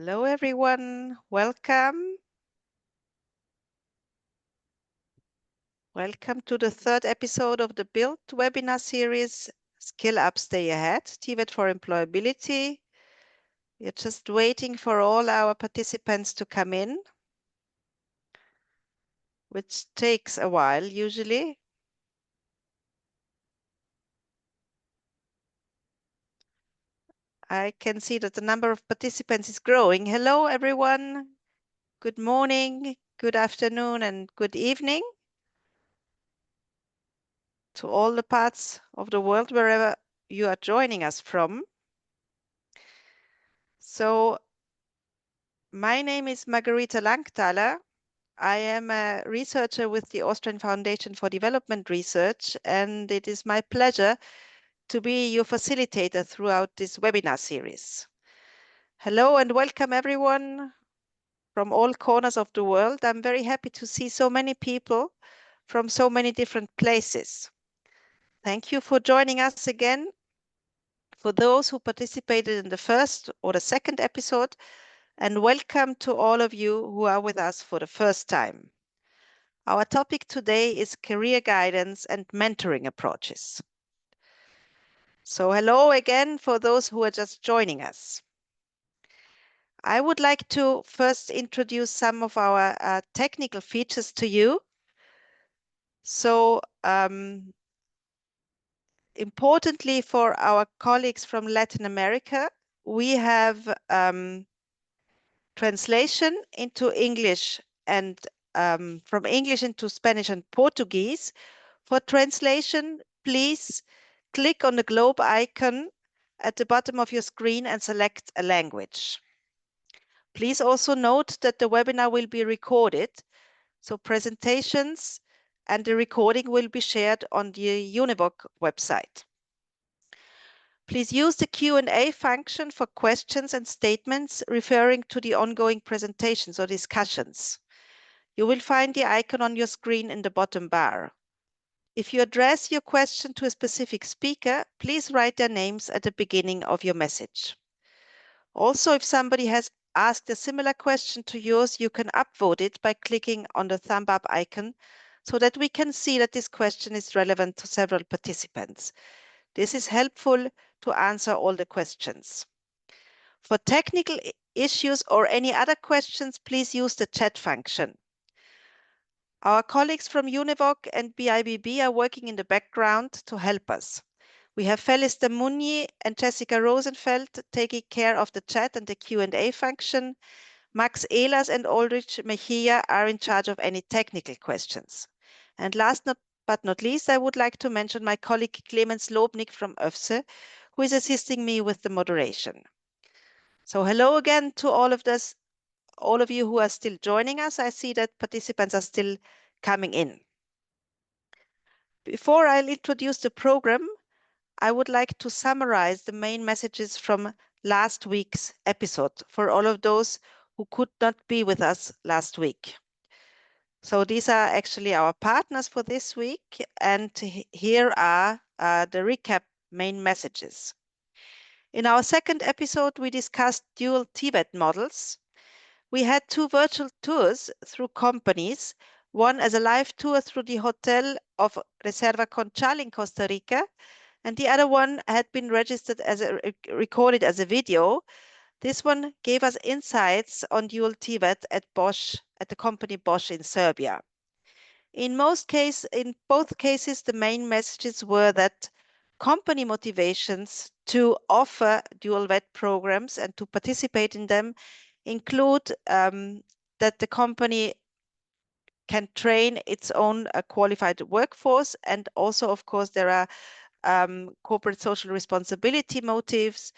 Hello, everyone. Welcome. Welcome to the third episode of the BILT webinar series, Skill Up, Stay Ahead, TVET for Employability. We're just waiting for all our participants to come in, which takes a while usually. I can see that the number of participants is growing. Hello, everyone. Good morning, good afternoon, and good evening to all the parts of the world, wherever you are joining us from. So my name is Margarita Langthaler. I am a researcher with the Austrian Foundation for Development Research, and it is my pleasure to be your facilitator throughout this webinar series. Hello and welcome everyone from all corners of the world. I'm very happy to see so many people from so many different places. Thank you for joining us again. For those who participated in the first or the second episode, and welcome to all of you who are with us for the first time. Our topic today is career guidance and mentoring approaches. So hello again for those who are just joining us. I would like to first introduce some of our technical features to you. So importantly for our colleagues from Latin America, we have translation into English and from English into Spanish and Portuguese. For translation, please click on the globe icon at the bottom of your screen and select a language. Please also note that the webinar will be recorded, so presentations and the recording will be shared on the UNEVOC website. Please use the Q&A function for questions and statements referring to the ongoing presentations or discussions. You will find the icon on your screen in the bottom bar. If you address your question to a specific speaker, please write their names at the beginning of your message. Also, if somebody has asked a similar question to yours, you can upvote it by clicking on the thumb up icon so that we can see that this question is relevant to several participants. This is helpful to answer all the questions. For technical issues or any other questions, please use the chat function. Our colleagues from UNEVOC and BIBB are working in the background to help us. We have Felice de Munyi and Jessica Rosenfeld taking care of the chat and the Q&A function. Max Ehlers and Ulrich Mejia are in charge of any technical questions. And last but not least, I would like to mention my colleague Clemens Lobnik from ÖFSE, who is assisting me with the moderation. So hello again to all of you who are still joining us. I see that participants are still coming in. Before I'll introduce the program, I would like to summarize the main messages from last week's episode for all of those who could not be with us last week. So these are actually our partners for this week, and here are the recap main messages. In our second episode, we discussed dual TVET models. We had 2 virtual tours through companies, one as a live tour through the hotel of Reserva Conchal in Costa Rica, and the other one had been registered as recorded as a video. This one gave us insights on dual TVET at Bosch, at the company Bosch in Serbia. In both cases, the main messages were that company motivations to offer dual VET programs and to participate in them include that the company can train its own qualified workforce, and also, of course, there are corporate social responsibility motives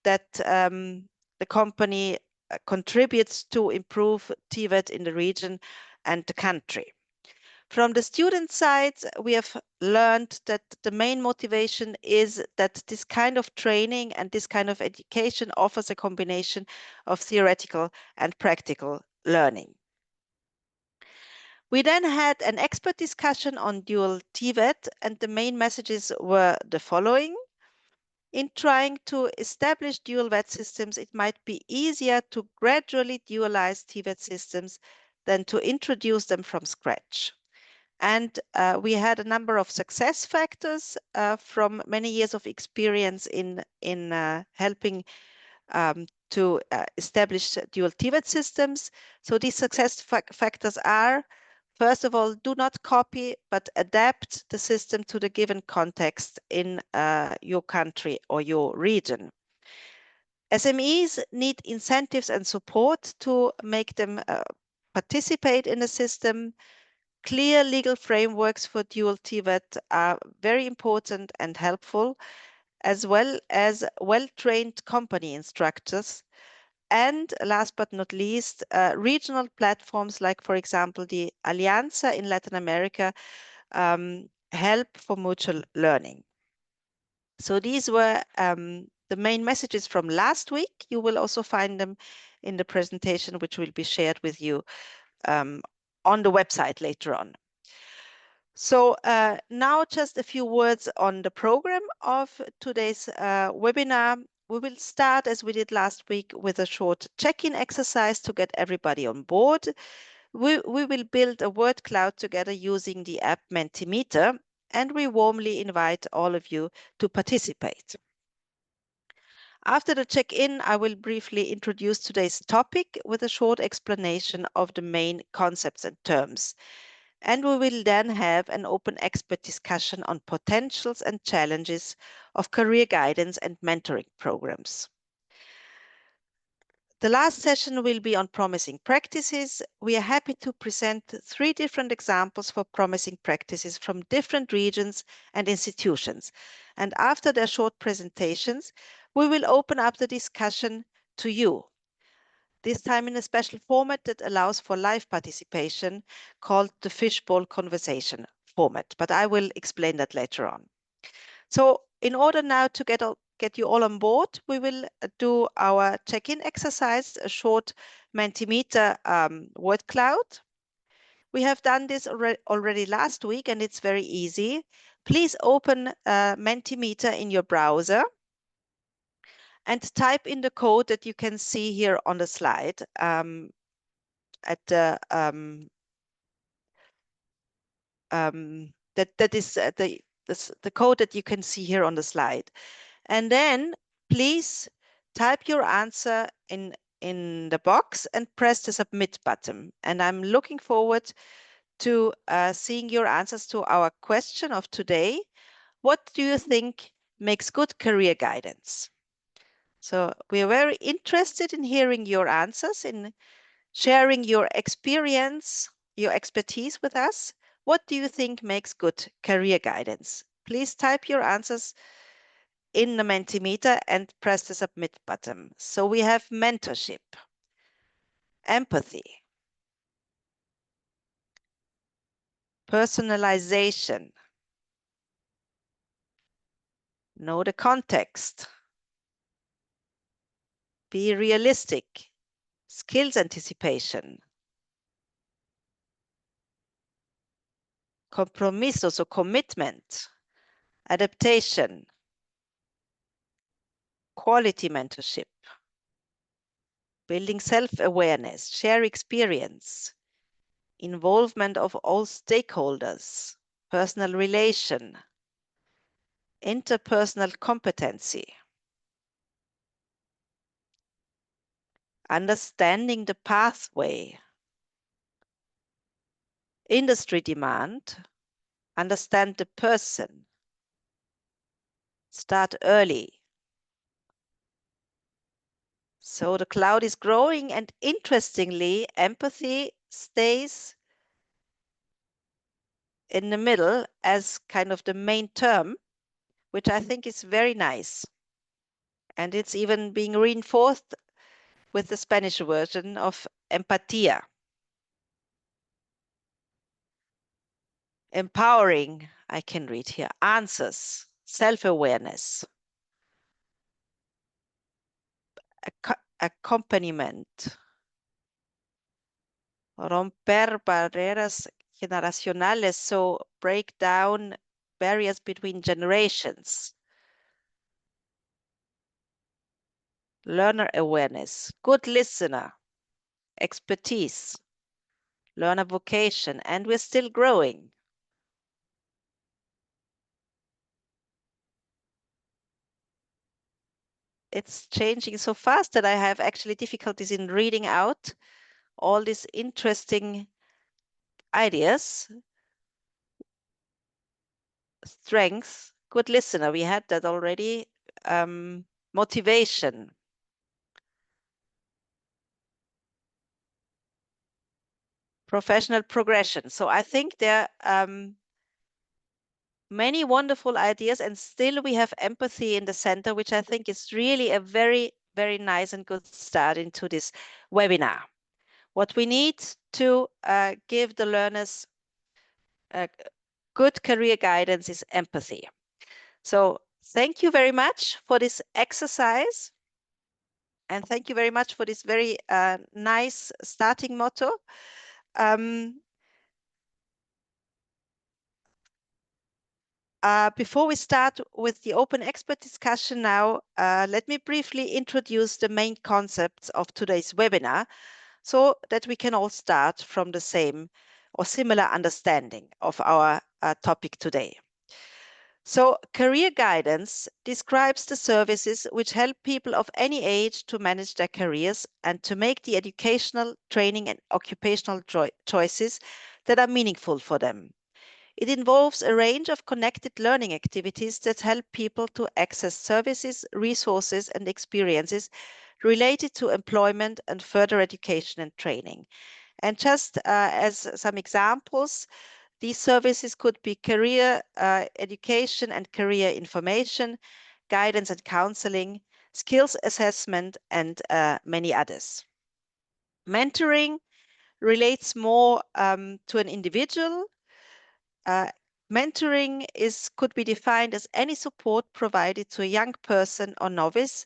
that the company contributes to improve TVET in the region and the country. From the student side, we have learned that the main motivation is that this kind of training and this kind of education offers a combination of theoretical and practical learning. We then had an expert discussion on dual TVET, and the main messages were the following. In trying to establish dual VET systems, it might be easier to gradually dualize TVET systems than to introduce them from scratch. And we had a number of success factors from many years of experience in helping to establish dual TVET systems. So these success factors are, first of all, do not copy, but adapt the system to the given context in your country or your region. SMEs need incentives and support to make them participate in the system. Clear legal frameworks for dual TVET are very important and helpful, as well as well-trained company instructors. And last but not least, regional platforms like, for example, the Alianza in Latin America help for mutual learning. So these were the main messages from last week. You will also find them in the presentation, which will be shared with you on the website later on. So now just a few words on the program of today's webinar. We will start, as we did last week, with a short check-in exercise to get everybody on board. We will build a word cloud together using the app Mentimeter, and we warmly invite all of you to participate. After the check-in, I will briefly introduce today's topic with a short explanation of the main concepts and terms. And we will then have an open expert discussion on potentials and challenges of career guidance and mentoring programs. The last session will be on promising practices. We are happy to present 3 different examples for promising practices from different regions and institutions. And after their short presentations, we will open up the discussion to you, this time in a special format that allows for live participation called the fishbowl conversation format, but I will explain that later on. So in order now to get you all on board, we will do our check-in exercise, a short Mentimeter word cloud. We have done this already last week, and it's very easy. Please open Mentimeter in your browser and type in the code that you can see here on the slide at the that is the code that you can see here on the slide. And then please type your answer in the box and press the submit button. And I'm looking forward to seeing your answers to our question of today. What do you think makes good career guidance? So we are very interested in hearing your answers, in sharing your experience, your expertise with us. What do you think makes good career guidance? Please type your answers in the Mentimeter and press the submit button. So we have mentorship, empathy, personalization, know the context, be realistic, skills anticipation, compromiso, so commitment, adaptation, quality mentorship, building self-awareness, share experience, involvement of all stakeholders, personal relation, interpersonal competency, understanding the pathway, industry demand, understand the person, start early. So the cloud is growing, and interestingly, empathy stays in the middle as kind of the main term, which I think is very nice. And it's even being reinforced with the Spanish version of empatía. Empowering, I can read here, answers, self-awareness, accompaniment, romper barreras generacionales, so break down barriers between generations, learner awareness, good listener, expertise, learner vocation, and we're still growing. It's changing so fast that I have actually difficulties in reading out all these interesting ideas. Strengths, good listener, we had that already. Motivation, professional progression. So I think there are many wonderful ideas, and still we have empathy in the center, which I think is really a very, very nice and good start into this webinar. What we need to give the learners good career guidance is empathy. So thank you very much for this exercise. And thank you very much for this very nice starting motto. Before we start with the open expert discussion now, let me briefly introduce the main concepts of today's webinar so that we can all start from the same or similar understanding of our topic today. So career guidance describes the services which help people of any age to manage their careers and to make the educational, training and occupational choices that are meaningful for them. It involves a range of connected learning activities that help people to access services, resources and experiences related to employment and further education and training. And just as some examples, these services could be career education and career information, guidance and counseling, skills assessment, and many others. Mentoring relates more to an individual. Mentoring could be defined as any support provided to a young person or novice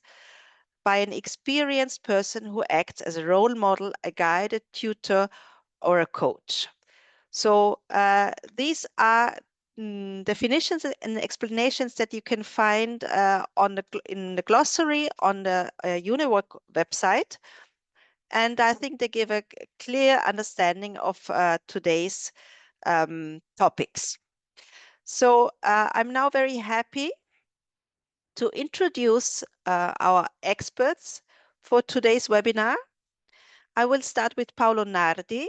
by an experienced person who acts as a role model, a guide, a tutor, or a coach. So these are definitions and explanations that you can find in the glossary on the UNEVOC website. And I think they give a clear understanding of today's topics. So I'm now very happy to introduce our experts for today's webinar. I will start with Paolo Nardi.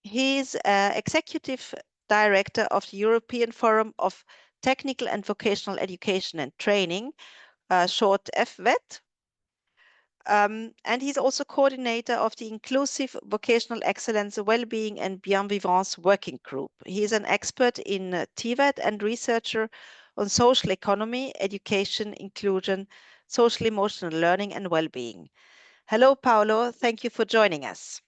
He is Executive Director of the European Forum of Technical and Vocational Education and Training, short EfVET. And he's also coordinator of the Inclusive Vocational Excellence, Wellbeing and Bienvivance Working Group. He is an expert in TVET and researcher on social economy, education, inclusion, social emotional learning and well-being. Hello, Paolo. Thank you for joining us.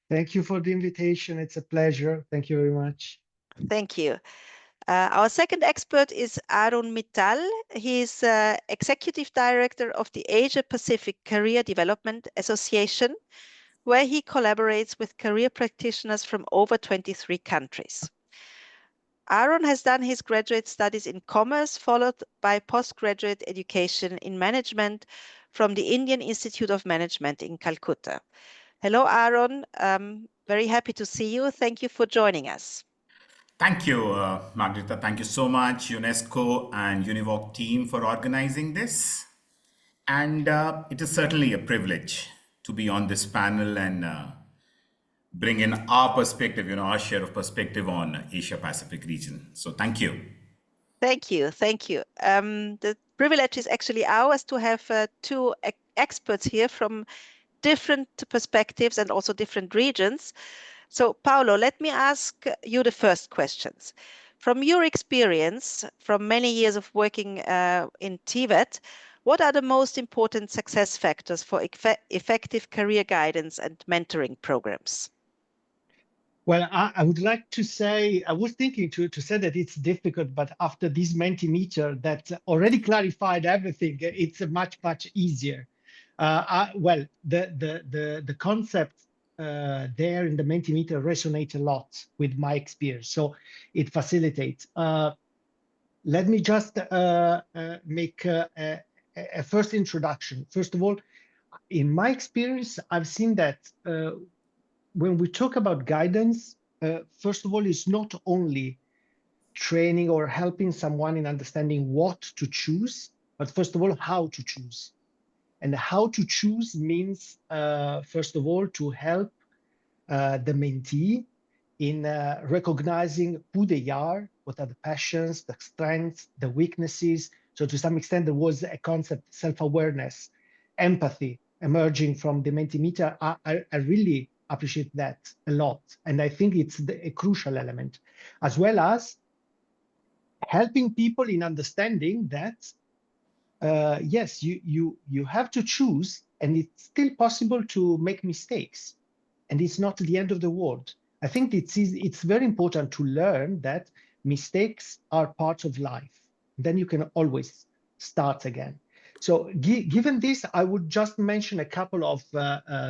Thank you for the invitation. It's a pleasure. Thank you very much. Thank you. Our second expert is Arun Mittal. He is Executive Director of the Asia Pacific Career Development Association, where he collaborates with career practitioners from over 23 countries. Arun has done his graduate studies in commerce, followed by postgraduate education in management from the Indian Institute of Management in Calcutta. Hello, Arun. Very happy to see you. Thank you for joining us. Thank you, Margarita. Thank you so much, UNESCO and UNEVOC team for organizing this. And it is certainly a privilege to be on this panel and bring in our perspective, our share of perspective on Asia Pacific region. So thank you. Thank you. Thank you. The privilege is actually ours to have two experts here from different perspectives and also different regions. So, Paolo, let me ask you the first questions. From your experience, from many years of working in TVET, what are the most important success factors for effective career guidance and mentoring programs? Well, I would like to say, I was thinking to say that it's difficult, but after this Mentimeter that already clarified everything, it's much, much easier. Well, the concept there in the Mentimeter resonate a lot with my experience, so it facilitates. Let me just make a first introduction. First of all, In my experience, I've seen that when we talk about guidance, first of all, it's not only training or helping someone in understanding what to choose, but first of all, how to choose. And how to choose means, first of all, to help the mentee in recognizing who they are, what are the passions, the strengths, the weaknesses. So to some extent, there was a concept, self-awareness, empathy emerging from the Mentimeter. I really appreciate that a lot. And I think it's a crucial element, as well as helping people in understanding that, yes, you have to choose, and it's still possible to make mistakes, and it's not the end of the world. I think it's very important to learn that mistakes are part of life. Then you can always start again. So given this, I would just mention a couple of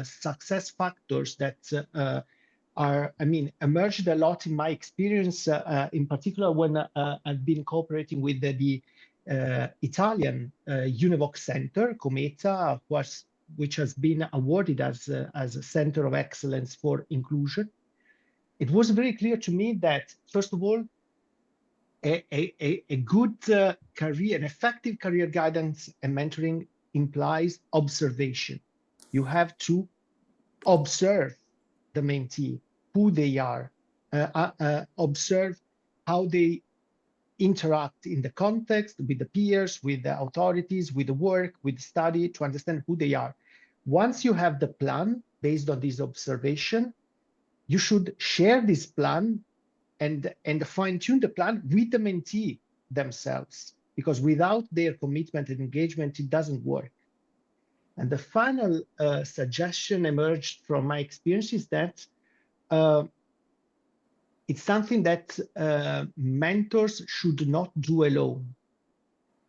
success factors that emerged a lot in my experience, in particular when I've been cooperating with the Italian UNEVOC Center, Cometa, which has been awarded as a Center of Excellence for Inclusion. It was very clear to me that, first of all, a good career, an effective career guidance and mentoring implies observation. You have to observe the mentee, who they are, observe how they interact in the context with the peers, with the authorities, with the work, with the study, to understand who they are. Once you have the plan based on this observation, you should share this plan and fine-tune the plan with the mentee themselves, because without their commitment and engagement, it doesn't work. And the final suggestion emerged from my experience is that it's something that mentors should not do alone.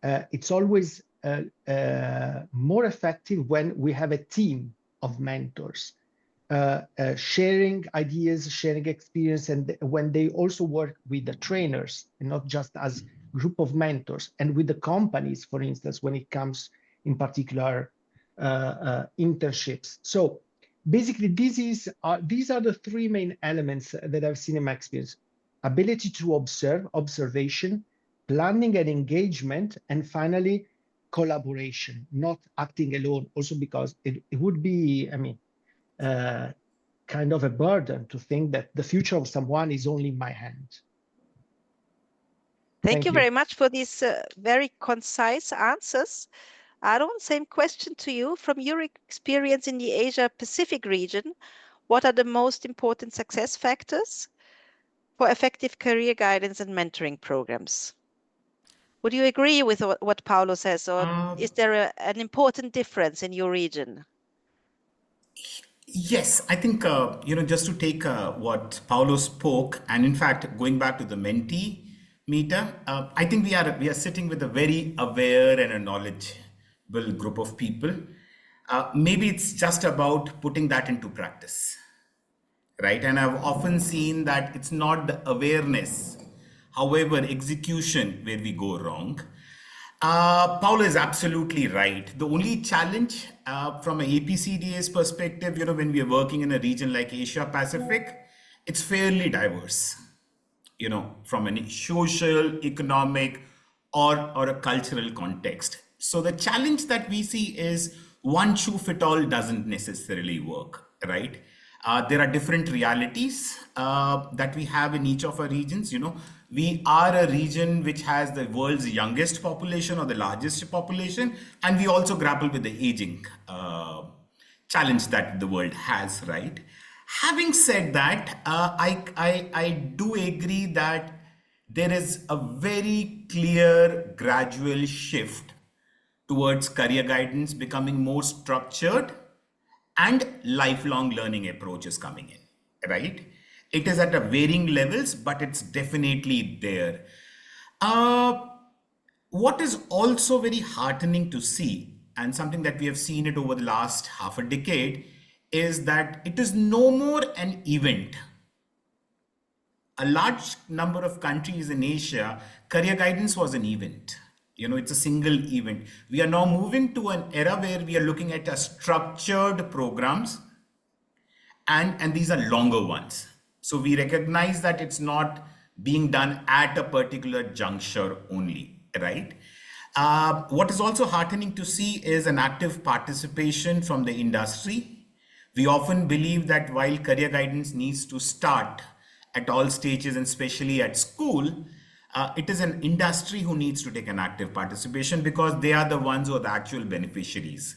It's always more effective when we have a team of mentors sharing ideas, sharing experience, and when they also work with the trainers and not just as group of mentors, and with the companies, for instance, when it comes in particular internships. So basically, these are the three main elements that I've seen in my experience: ability to observe, observation, planning and engagement, and finally, collaboration, not acting alone. Also because it would be, kind of a burden to think that the future of someone is only in my hand. Thank you very much for these very concise answers. Arun, same question to you. From your experience in the Asia-Pacific region, what are the most important success factors for effective career guidance and mentoring programs? Would you agree with what Paolo says, or is there an important difference in your region? Yes, I think, just to take what Paolo spoke, and in fact, going back to the mentee meter, I think we are sitting with a very aware and a knowledgeable group of people. Maybe it's just about putting that into practice, right? And I've often seen that it's not the awareness, however, execution where we go wrong. Paolo is absolutely right. The only challenge from an APCDA's perspective, when we are working in a region like Asia Pacific, it's fairly diverse, from a social, economic, or a cultural context. So the challenge that we see is one shoe fit all doesn't necessarily work, right? There are different realities that we have in each of our regions. We are a region which has the world's youngest population or the largest population, and we also grapple with the aging challenge that the world has, right? Having said that, I do agree that there is a very clear gradual shift towards career guidance becoming more structured and lifelong learning approaches coming in, right? It is at a varying levels, but it's definitely there. What is also very heartening to see, and something that we have seen it over the last half a decade, is that it is no more an event. A large number of countries in Asia, career guidance was an event. It's a single event. We are now moving to an era where we are looking at a structured programs, and these are longer ones. So we recognize that it's not being done at a particular juncture only, right? What is also heartening to see is an active participation from the industry. We often believe that while career guidance needs to start at all stages and especially at school, it is an industry who needs to take an active participation because they are the ones who are the actual beneficiaries.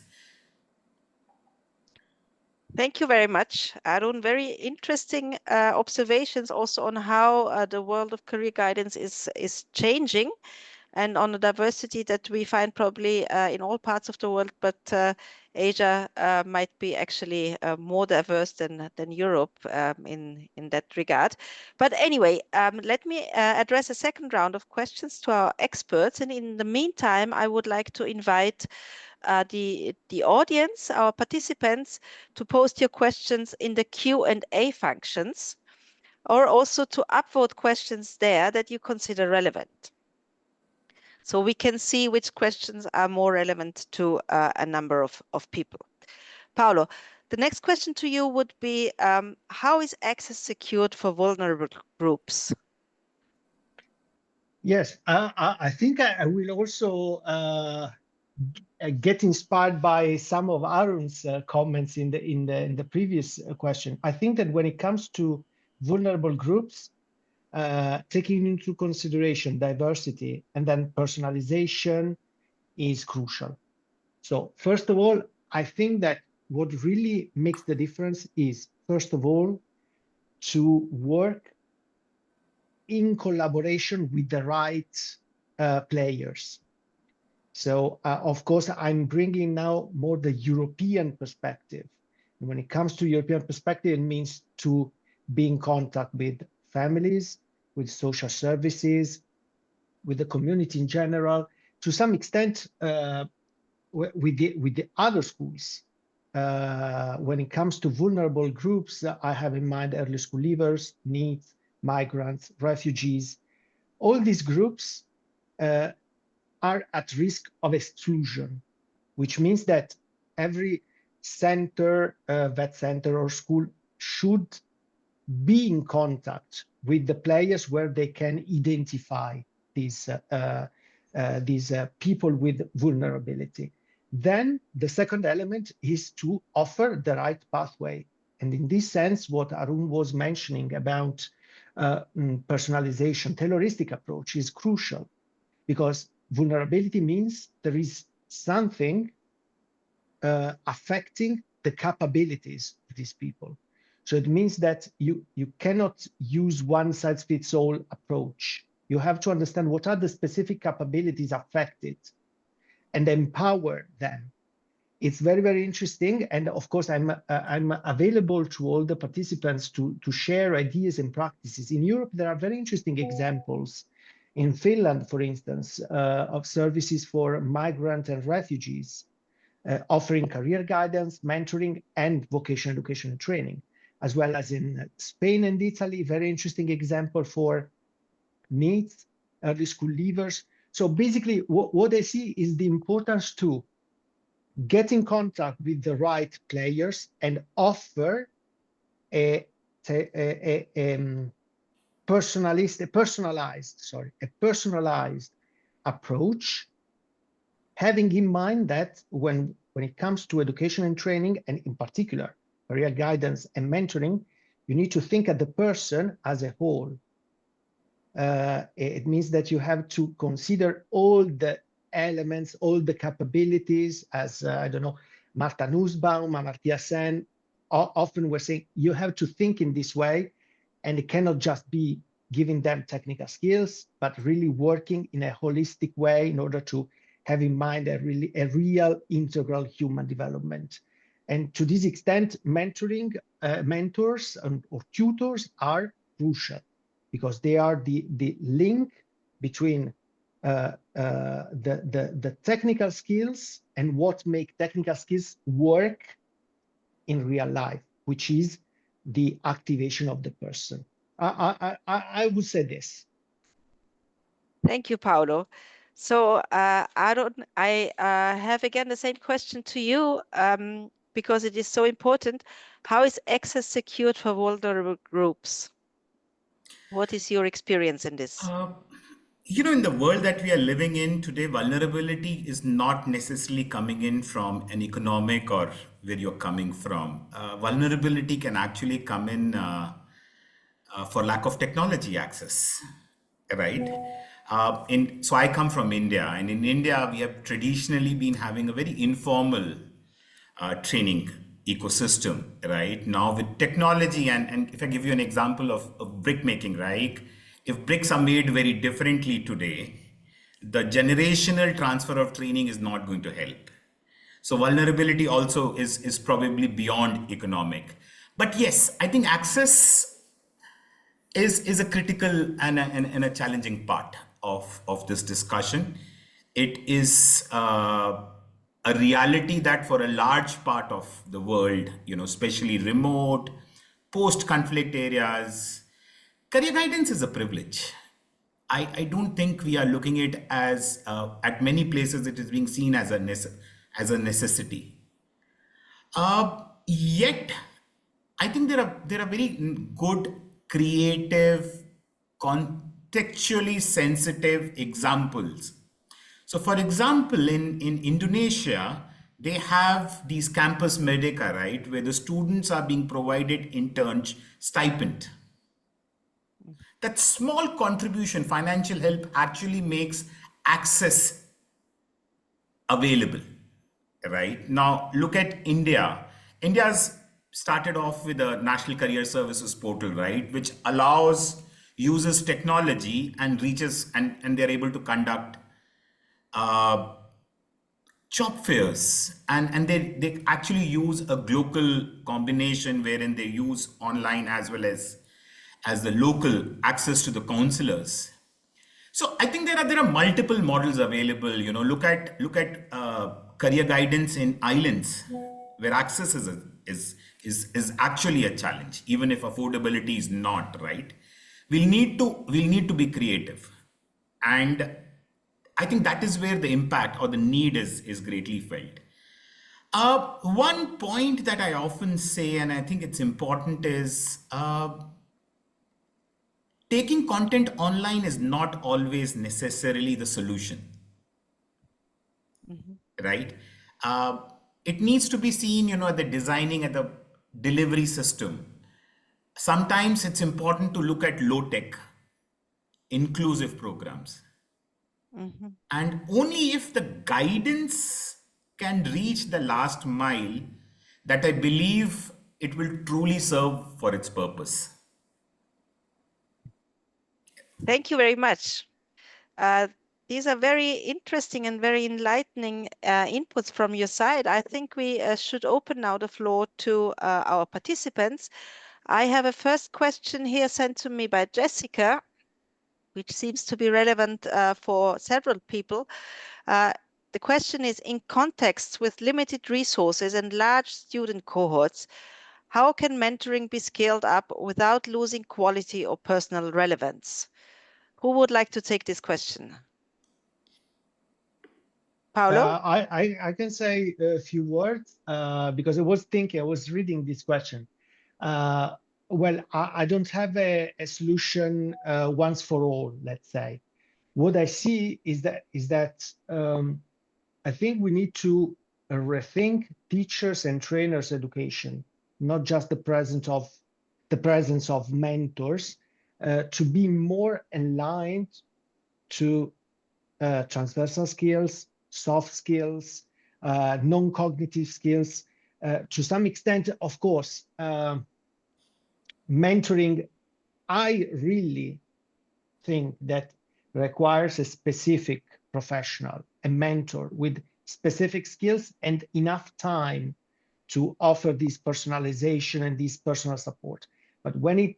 Thank you very much, Arun. Very interesting observations also on how the world of career guidance is changing, and on the diversity that we find probably in all parts of the world, but Asia might be actually more diverse than Europe in that regard. But anyway, let me address a second round of questions to our experts. And in the meantime, I would like to invite the audience, our participants, to post your questions in the Q&A functions, or also to upvote questions there that you consider relevant. So we can see which questions are more relevant to a number of people. Paolo, the next question to you would be, how is access secured for vulnerable groups? Yes, I think I will also get inspired by some of Arun's comments in the previous question. I think that when it comes to vulnerable groups, taking into consideration diversity and then personalization is crucial. So first of all, I think that what really makes the difference is, first of all, to work in collaboration with the right players. So of course, I'm bringing now more the European perspective. And when it comes to European perspective, it means to be in contact with families, with social services, with the community in general, to some extent with the other schools. When it comes to vulnerable groups, I have in mind early school leavers, NEETs, migrants, refugees. All these groups are at risk of exclusion, which means that every center, vet center or school should be in contact with the players where they can identify these people with vulnerability. Then the second element is to offer the right pathway. And in this sense, what Arun was mentioning about personalization, tailoristic approach is crucial, because vulnerability means there is something affecting the capabilities of these people. So it means that you cannot use one size fits all approach. You have to understand what are the specific capabilities affected and empower them. It's very, very interesting. And of course, I'm available to all the participants to share ideas and practices. In Europe, there are very interesting examples. In Finland, for instance, of services for migrant and refugees, offering career guidance, mentoring, and vocational education and training, as well as in Spain and Italy, very interesting example for NEETs, early school leavers. So basically, what I see is the importance to get in contact with the right players and offer a personalized approach, having in mind that when it comes to education and training, and in particular career guidance and mentoring, you need to think at the person as a whole. It means that you have to consider all the elements, all the capabilities, as I don't know, Martha Nussbaum, Amartya Sen, often we're saying you have to think in this way, and it cannot just be giving them technical skills, but really working in a holistic way in order to have in mind a real integral human development. And to this extent, mentoring, mentors or tutors are crucial, because they are the link between the technical skills and what make technical skills work in real life, which is the activation of the person. I would say this. Thank you, Paolo. So, Arun, I have again the same question to you, because it is so important. How is access secured for vulnerable groups? What is your experience in this? In the world that we are living in today, vulnerability is not necessarily coming in from an economic or where you're coming from. Vulnerability can actually come in for lack of technology access, right? So I come from India, and in India we have traditionally been having a very informal training ecosystem, right? Now with technology, and if I give you an example of brick making, right? If bricks are made very differently today, the generational transfer of training is not going to help. So vulnerability also is probably beyond economic. But yes, I think access is a critical and a challenging part of this discussion. It is a reality that for a large part of the world, especially remote, post-conflict areas, career guidance is a privilege. I don't think we are looking at it as, at many places, it is being seen as as a necessity. Yet, I think there are very good, creative, contextually sensitive examples. So, for example, in Indonesia, they have these campus medica, right, where the students are being provided interns stipend. That small contribution, financial help, actually makes access available. Right now, look at India. India's started off with a National Career Services portal, right, which allows users technology and reaches, and they're able to conduct uh, job fairs, and they actually use a global combination wherein they use online as well as the local access to the counselors. So I think there are multiple models available. Look at career guidance in islands where access is actually a challenge, even if affordability is not, right. We'll need to be creative, and I think that is where the impact or the need is greatly felt. One point that I often say, and I think it's important, is taking content online is not always necessarily the solution, Mhm. right? Uh, it needs to be seen, at the designing, at the delivery system. Sometimes it's important to look at low tech, inclusive programs. Mhm. And only if the guidance can reach the last mile, that I believe it will truly serve for its purpose. Thank you very much. Uh, these are very interesting and very enlightening inputs from your side. I think we should open now the floor to our participants. I have a first question here sent to me by Jessica, which seems to be relevant for several people. The question is, in contexts with limited resources and large student cohorts, how can mentoring be scaled up without losing quality or personal relevance? Who would like to take this question? Paolo? I can say a few words because I was reading this question. Well, I don't have a solution once for all, let's say. What I see is that I think we need to rethink teachers and trainers education, not just the presence of mentors, to be more aligned to transversal skills, soft skills, non-cognitive skills. To some extent, of course, mentoring, I really think that requires a specific professional, a mentor with specific skills and enough time to offer this personalization and this personal support. But when it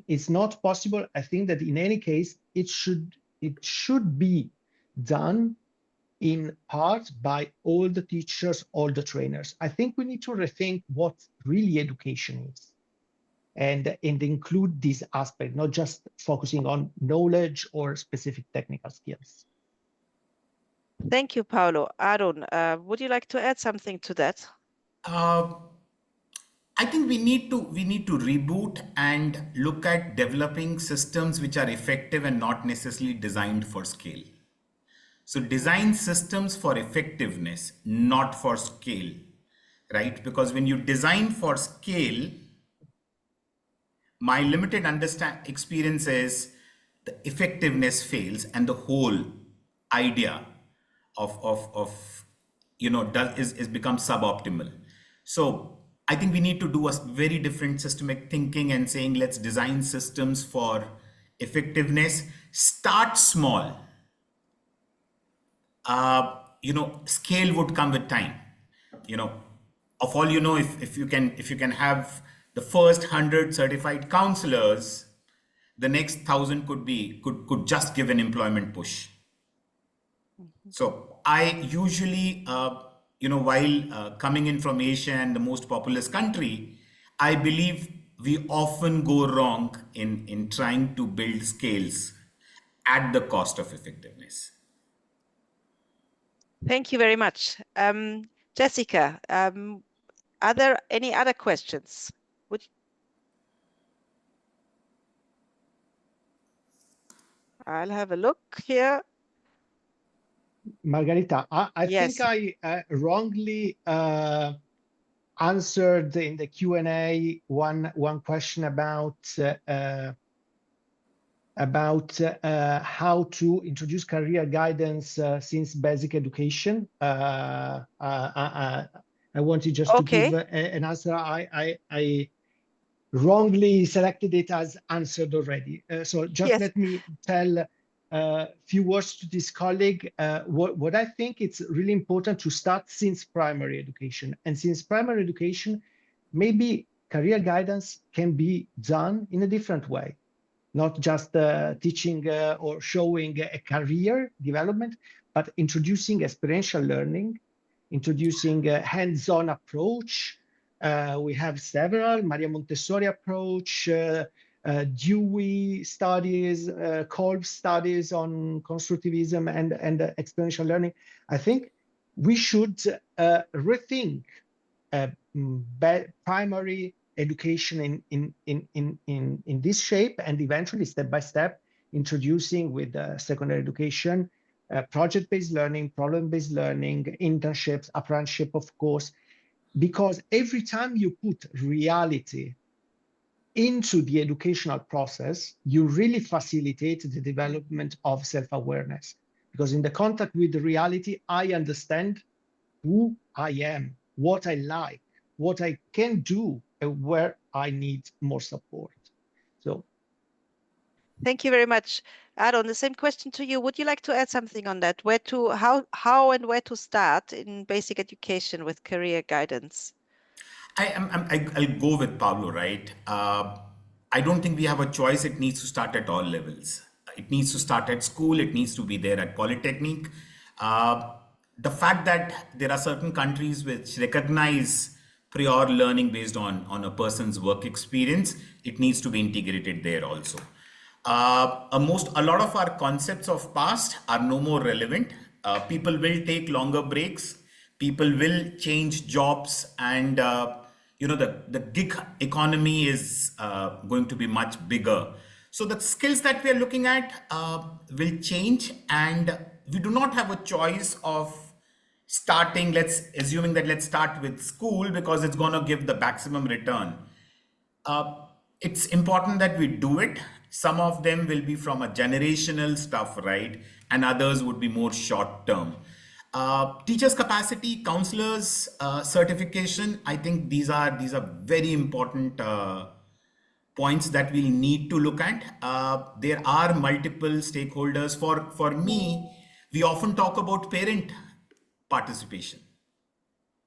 is not possible, I think that in any case, it should be done in part by all the teachers, all the trainers. I think we need to rethink what really education is and include this aspect, not just focusing on knowledge or specific technical skills. Thank you, Paolo. Arun, would you like to add something to that? I think we need to reboot and look at developing systems which are effective and not necessarily designed for scale. So design systems for effectiveness, not for scale, right? Because when you design for scale, my limited experience is the effectiveness fails and the whole idea of is become suboptimal. So I think we need to do a very different systemic thinking and saying let's design systems for effectiveness. Start small. Scale would come with time. You know, of all you know, if you can have the first 100 certified counselors, the next 1,000 could just give an employment push. So I usually, while coming in from Asia and the most populous country, I believe we often go wrong in trying to build scales at the cost of effectiveness. Thank you very much. Jessica, are there any other questions? I'll have a look here. Margarita, I Yes. think I wrongly answered in the Q&A one question about how to introduce career guidance since basic education. I wanted just to give an answer. I wrongly selected it as answered already. So just let me tell a few words to this colleague. What I think it's really important to start since primary education. And since primary education, maybe career guidance can be done in a different way, not just teaching or showing a career development, but introducing experiential learning, introducing a hands-on approach. We have several, Maria Montessori approach, Dewey studies, Kolb studies on constructivism and experiential learning. I think we should rethink primary education in this shape, and eventually step by step introducing with secondary education project-based learning, problem-based learning, internships, apprenticeship, of course, because every time you put reality into the educational process, you really facilitate the development of self-awareness. Because in the contact with the reality, I understand who I am, what I like, what I can do, and where I need more support. So, thank you very much. Arun, the same question to you. Would you like to add something on that? How and where to start in basic education with career guidance? I'll go with Paolo, right? I don't think we have a choice. It needs to start at all levels. It needs to start at school. It needs to be there at polytechnic. The fact that there are certain countries which recognize prior learning based on a person's work experience, it needs to be integrated there also. A lot of our concepts of past are no more relevant. People will take longer breaks. People will change jobs, and the gig economy is going to be much bigger. So the skills that we are looking at will change, and we do not have a choice of starting. Let's start with school because it's going to give the maximum return. It's important that we do it. Some of them will be from a generational stuff, right? And others would be more short term. Teachers' capacity, counselors' certification. I think these are very important points that we need to look at. There are multiple stakeholders. For me, we often talk about parent participation.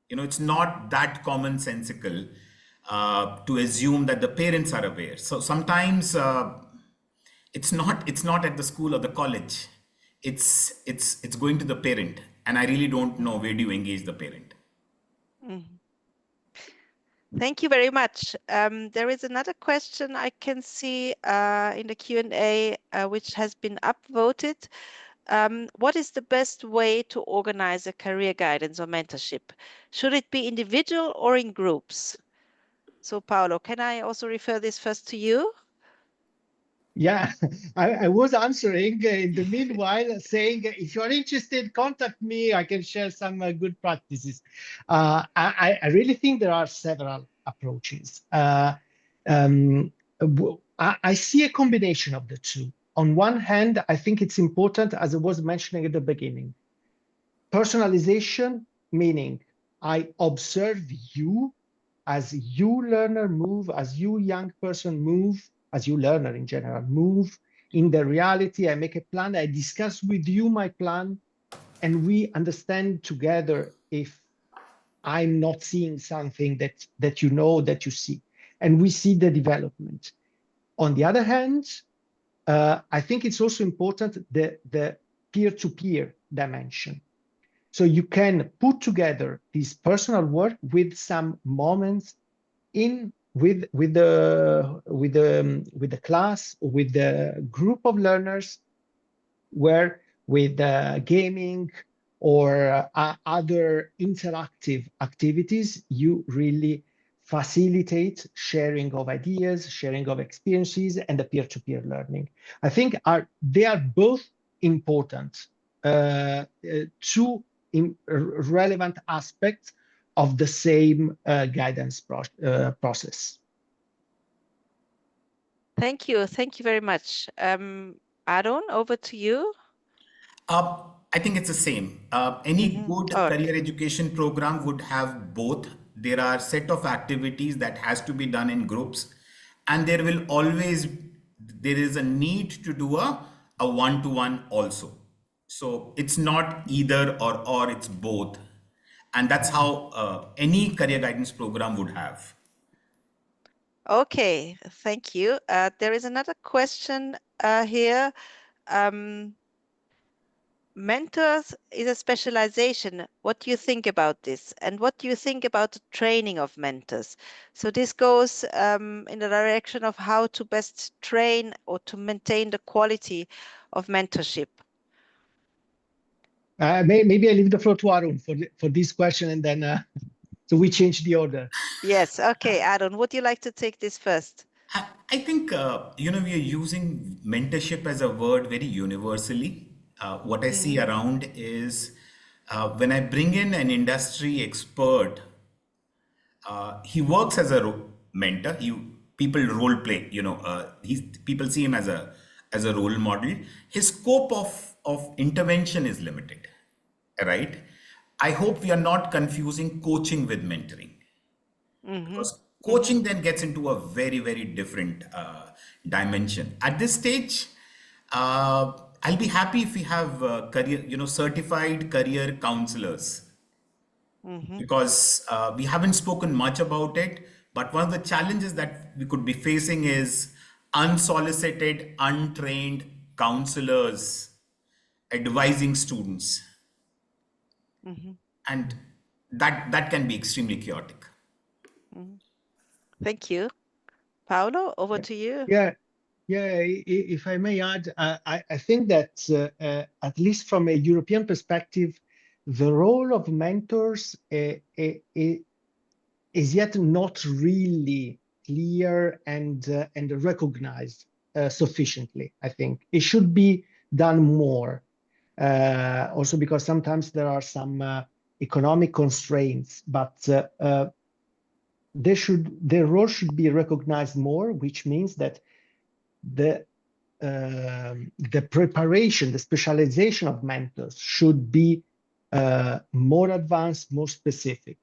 It's not that commonsensical to assume that the parents are aware. So sometimes it's not at the school or the college. It's going to the parent, and I really don't know where do you engage the parent. Thank you very much. There is another question I can see in the Q&A which has been upvoted. what is the best way to organize a career guidance or mentorship? Should it be individual or in groups? So Paolo, can I also refer this first to you? Yeah, I was answering in the meanwhile, saying if you're interested, contact me. I can share some good practices. I really think there are several approaches. I see a combination of the two. On one hand, I think it's important, as I was mentioning at the beginning, personalization, meaning I observe you as you learner move, as you young person move, as you learner in general move in the reality. I make a plan, I discuss with you my plan, and we understand together if I'm not seeing something that you know that you see, and we see the development. On the other hand, I think it's also important the peer-to-peer dimension. So you can put together this personal work with some moments in with the class, with the group of learners, where with gaming or other interactive activities, you really facilitate sharing of ideas, sharing of experiences, and the peer-to-peer learning. I think they are both important, two relevant aspects of the same guidance process. Thank you very much. Arun, over to you. I think it's the same. Any good Oh, career okay. education program would have both. There are set of activities that has to be done in groups, and there is a need to do a one-to-one also. So it's not either or it's both, and that's how any career guidance program would have. Okay, thank you. There is another question here. Mentors is a specialization. What do you think about this? And what do you think about the training of mentors? So this goes in the direction of how to best train or to maintain the quality of mentorship. Maybe I leave the floor to Arun for this question, and then so we change the order. Yes. Okay, Arun, would you like to take this first? I think we are using mentorship as a word very universally. What I see around is when I bring in an industry expert, he works as a mentor. People role play. People see him as a role model. His scope of intervention is limited, right? I hope we are not confusing coaching with mentoring, because coaching then gets into a very, very different dimension. At this stage, I'll be happy if we have certified career counselors, because we haven't spoken much about it. But one of the challenges that we could be facing is unsolicited, untrained counselors advising students, and that can be extremely chaotic. Thank you. Paolo, over to you. Yeah, if I may add, I think that at least from a European perspective, the role of mentors is yet not really clear and recognized sufficiently. I think it should be done more. Also because sometimes there are some economic constraints, but their role should be recognized more, which means that the preparation, the specialization of mentors should be more advanced, more specific.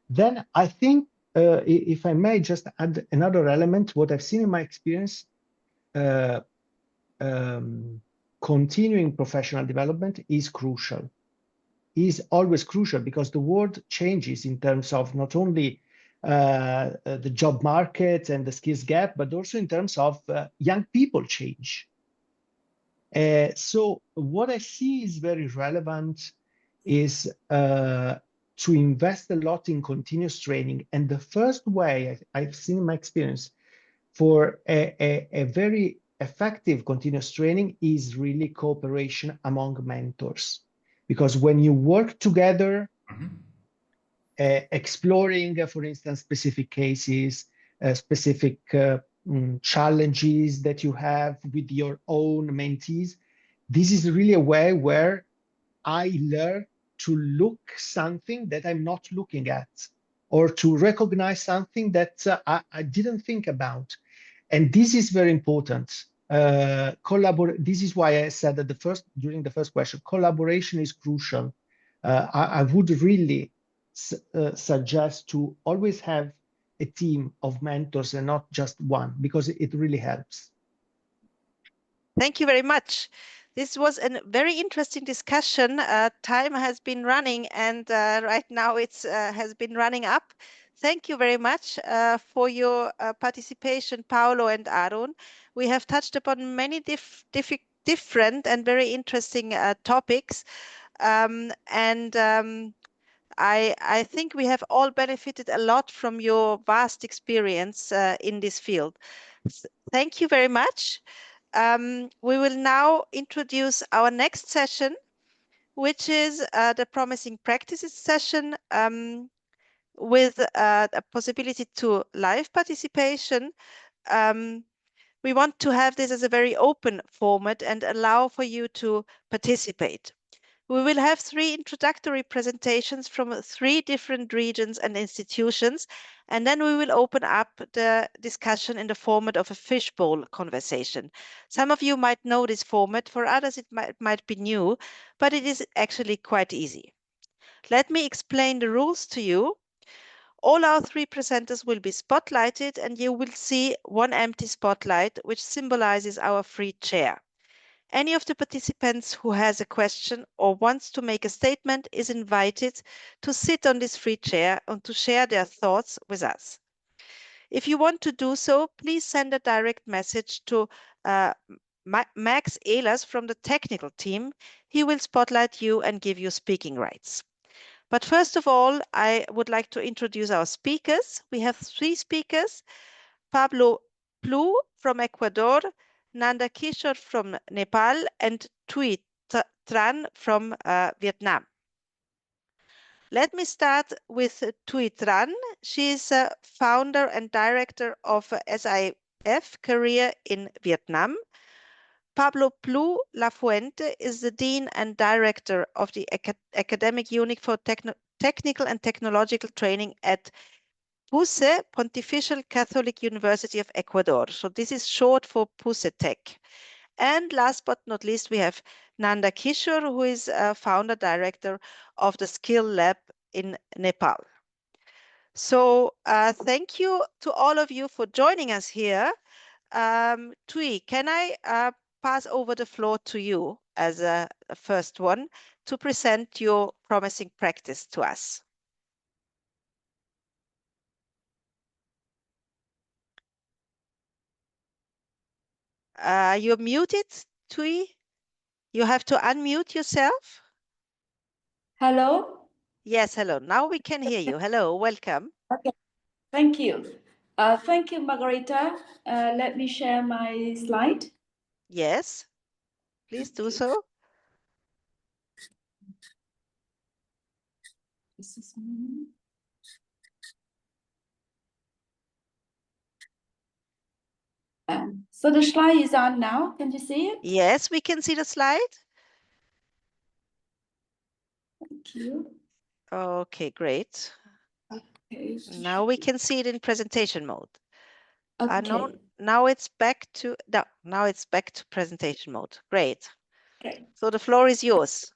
Then I think, if I may just add another element, what I've seen in my experience, continuing professional development is crucial, is always crucial, because the world changes in terms of not only the job market and the skills gap, but also in terms of young people change. So what I see is very relevant is to invest a lot in continuous training. And the first way I've seen in my experience for a very effective continuous training is really cooperation among mentors. Because when you work together, exploring, for instance, specific cases, specific challenges that you have with your own mentees, this is really a way where I learn to look something that I'm not looking at, or to recognize something that I didn't think about. And this is very important. This is why I said that during the first question, collaboration is crucial. I would really suggest to always have a team of mentors and not just one, because it really helps. Thank you very much. This was a very interesting discussion. Time has been running, and right now it's has been running up. Thank you very much for your participation, Paolo and Arun. We have touched upon many different and very interesting topics, I think we have all benefited a lot from your vast experience in this field. Thank you very much. We will now introduce our next session, which is the Promising Practices session with a possibility to live participation. We want to have this as a very open format and allow for you to participate. We will have 3 introductory presentations from 3 different regions and institutions, and then we will open up the discussion in the format of a fishbowl conversation. Some of you might know this format, for others it might be new, but it is actually quite easy. Let me explain the rules to you. All our 3 presenters will be spotlighted, and you will see one empty spotlight, which symbolizes our free chair. Any of the participants who has a question or wants to make a statement is invited to sit on this free chair and to share their thoughts with us. If you want to do so, please send a direct message to Max Ehlers from the technical team. He will spotlight you and give you speaking rights. But first of all, I would like to introduce our speakers. We have 3 speakers: Pablo Plu from Ecuador, Nanda Kishore from Nepal, and Thuy Tran from Vietnam. Let me start with Thuy Tran. She is a founder and director of SIF career in Vietnam. Pablo Plu Lafuente is the dean and director of the academic unit for technical and technological training at PUSE, Pontifical Catholic University of Ecuador. So this is short for PUSE Tech. And last but not least, we have Nanda Kishore, who is a founder director of the Skill Lab in Nepal. So thank you to all of you for joining us here. Thuy, can I pass over the floor to you as a first one to present your promising practice to us? You're muted, Thuy. You have to unmute yourself. Hello? Yes, hello. Now we can hear you. Hello, welcome. Okay, thank you. Thank you, Margarita. Let me share my slide. Yes, please do so. So the slide is on now. Can you see it? Yes, we can see the slide. Thank you. Okay, great. Okay. Now we can see it in presentation mode. Okay. No, now it's back to now it's back to presentation mode. Great. Okay. So the floor is yours.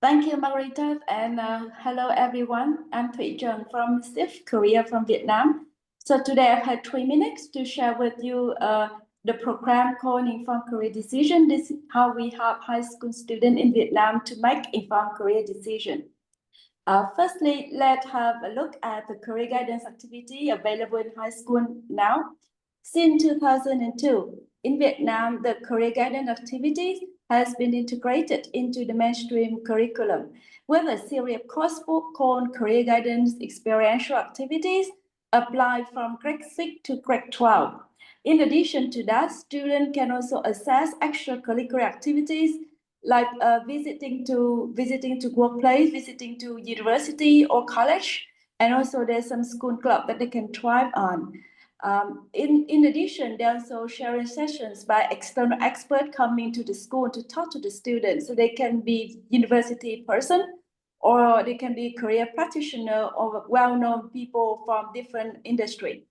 Thank you, Margarita, and hello everyone. I'm Thuy Tran from SIF Korea from Vietnam. So today I've had 3 minutes to share with you the program called Informed Career Decision. This is how we help high school students in Vietnam to make informed career decision. Firstly, let's have a look at the career guidance activity available in high school now. Since 2002, in Vietnam, the career guidance activities has been integrated into the mainstream curriculum with a series of coursebooks called Career Guidance Experiential Activities applied from grade 6 to grade 12. In addition to that, students can also assess extracurricular activities like visiting to workplace, visiting to university or college, and also there's some school club that they can thrive on. In addition, there are also sharing sessions by external experts coming to the school to talk to the students. So they can be university person, or they can be career practitioner or well-known people from different industry.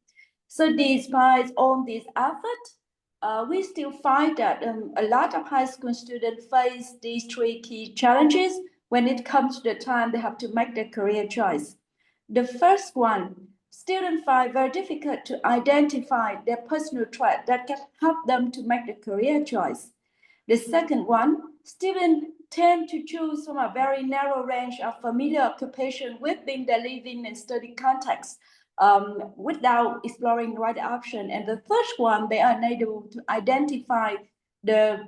So despite all these efforts, we still find that a lot of high school students face these three key challenges when it comes to the time they have to make their career choice. The first one, students find very difficult to identify their personal trait that can help them to make the career choice. The second one, students tend to choose from a very narrow range of familiar occupation within their living and study context without exploring the right option. And the third one, they are unable to identify the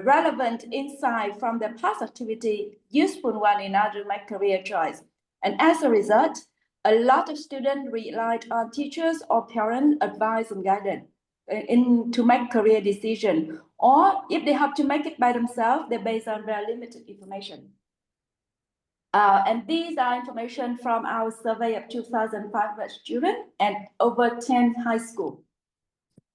relevant insight from their past activity, useful one in order to make career choice. And as a result, a lot of students relied on teachers or parents' advice and guidance to make career decision, or if they have to make it by themselves, they're based on very limited information. And these are information from our survey of 2,500 students and over 10 high school.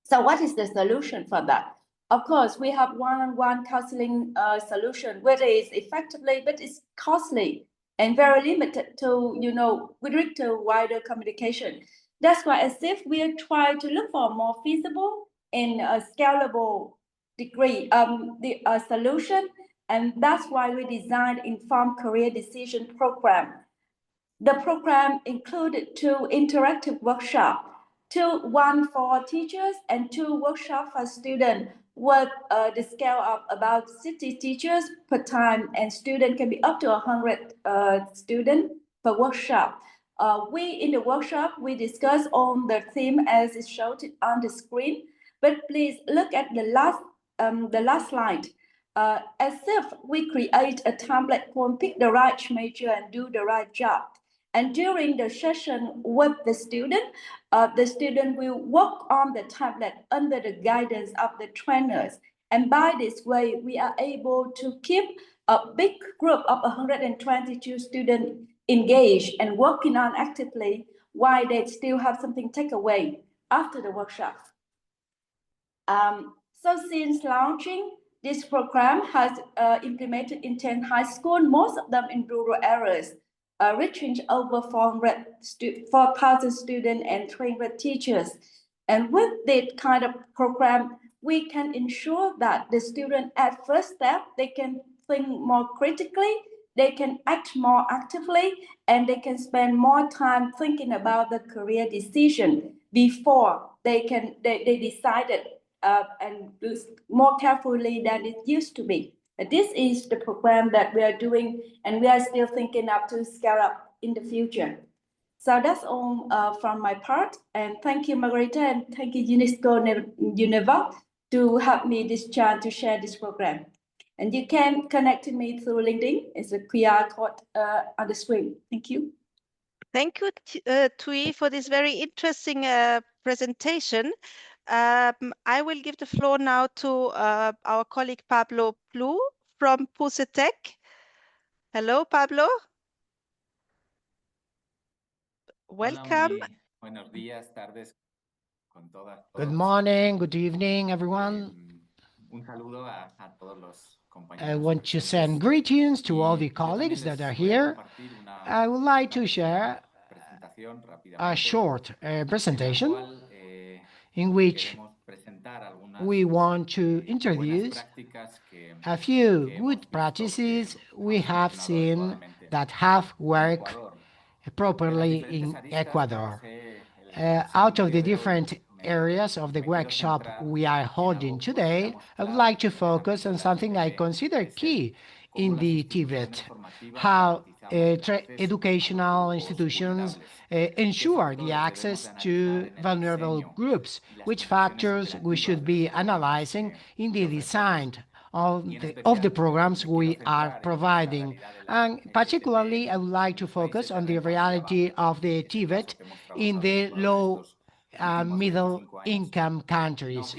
So what is the solution for that? Of course, we have one-on-one counseling solution, whether it's effectively, but it's costly and very limited to, with regard to wider communication. That's why as if we are trying to look for a more feasible and scalable degree, solution. And that's why we designed Informed Career Decision Program. The program included 2 interactive workshops, one for teachers and 2 workshops for students, with the scale of about 60 teachers per time, and students can be up to 100 students per workshop. In the workshop, we discuss on the theme as is shown on the screen, but please look at the last slide. As if we create a template for pick the right major and do the right job. And during the session with the student will work on the tablet under the guidance of the trainers. And by this way, we are able to keep a big group of 122 students engaged and working on actively while they still have something take away after the workshop. So since launching, this program has implemented in 10 high schools, most of them in rural areas, reaching over 4,000 students and 300 teachers. And with this kind of program, we can ensure that the student at first step, they can think more critically, they can act more actively, and they can spend more time thinking about the career decision before they decided and more carefully than it used to be. This is the program that we are doing, and we are still thinking up to scale up in the future. So that's all from my part. And thank you, Margarita, and thank you, UNESCO-UNEVOC, to help me this chance to share this program. And you can connect to me through LinkedIn. It's a QR code on the screen. Thank you. Thank you, Thuy, for this very interesting presentation. I will give the floor now to our colleague Paolo Plu from PUSETEC. Hello, Pablo. Welcome. Good morning, good evening, everyone. I want to send greetings to all the colleagues that are here. I would like to share a short presentation in which we want to introduce a few good practices we have seen that have worked properly in Ecuador. Out of the different areas of the workshop we are holding today, I would like to focus on something I consider key in the TVET, how educational institutions ensure the access to vulnerable groups, which factors we should be analyzing in the design of the programs we are providing. And particularly, I would like to focus on the reality of the TVET in the low middle income countries,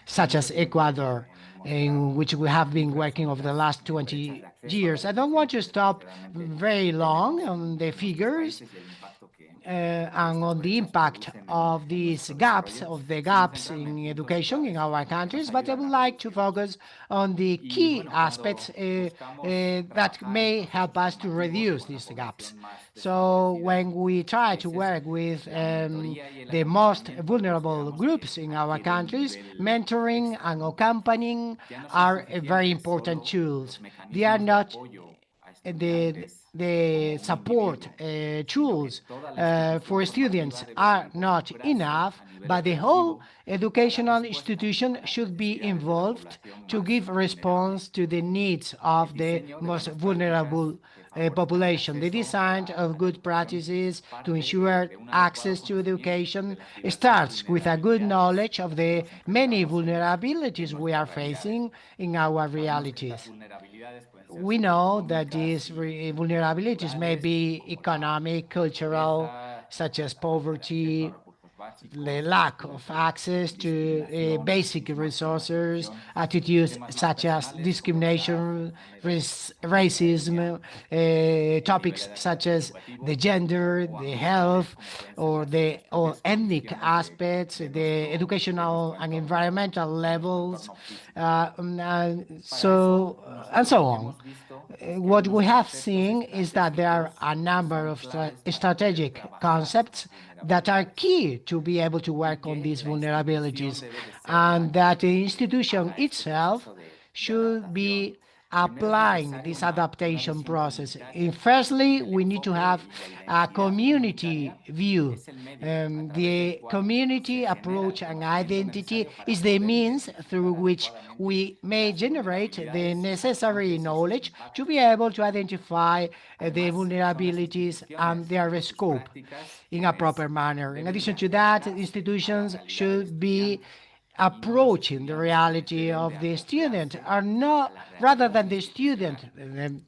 such as Ecuador, in which we have been working over the last 20 years. I don't want to stop very long on the figures and on the impact of these gaps, in education in our countries, but I would like to focus on the key aspects that may help us to reduce these gaps. So when we try to work with the most vulnerable groups in our countries, mentoring and accompanying are very important tools. They are not the support tools for students are not enough, but the whole educational institution should be involved to give response to the needs of the most vulnerable population. The design of good practices to ensure access to education starts with a good knowledge of the many vulnerabilities we are facing in our realities. We know that these vulnerabilities may be economic, cultural, such as poverty, the lack of access to basic resources, attitudes such as discrimination, racism, topics such as the gender, the health, or ethnic aspects, the educational and environmental levels, and so on. What we have seen is that there are a number of strategic concepts that are key to be able to work on these vulnerabilities, and that the institution itself should be applying this adaptation process. Firstly, we need to have a community view. The community approach and identity is the means through which we may generate the necessary knowledge to be able to identify the vulnerabilities and their scope in a proper manner. In addition to that, institutions should be approaching the reality of the student, or not rather than the student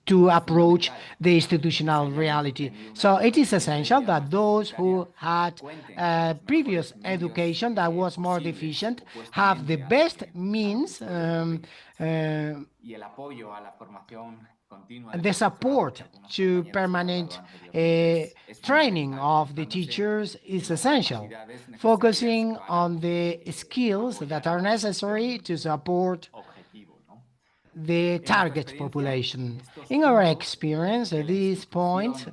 to approach the institutional reality. So it is essential that those who had previous education that was more deficient have the best means the support to permanent training of the teachers is essential, focusing on the skills that are necessary to support the target population. In our experience, these points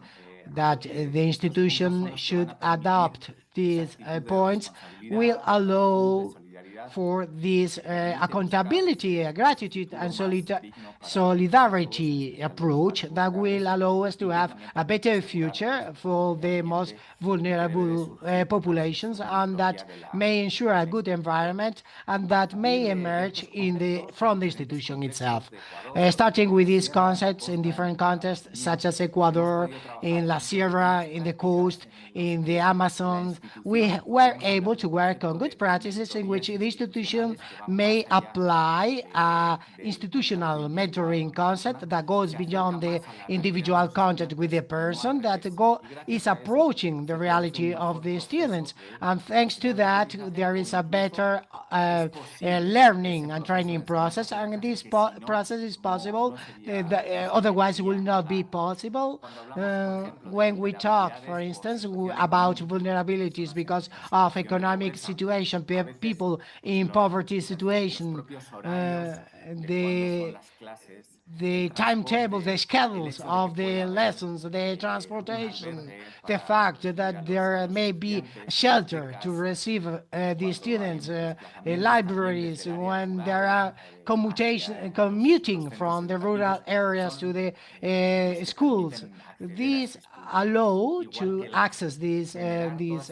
that the institution should adopt these points will allow for this accountability, gratitude, and solidarity approach that will allow us to have a better future for the most vulnerable populations, and that may ensure a good environment and that may emerge from the institution itself. Starting with these concepts in different contexts, such as Ecuador, in La Sierra, in the coast, in the Amazons, we were able to work on good practices in which the institution may apply a institutional mentoring concept that goes beyond the individual contact with the person, that is approaching the reality of the students. And thanks to that, there is a better learning and training process, and this process is possible, otherwise it will not be possible. When we talk, for instance, about vulnerabilities because of economic situation, people in poverty situation, the timetable, the schedules of the lessons, the transportation, the fact that there may be shelter to receive the students, libraries, when there are commuting from the rural areas to the schools. These allow to access this education,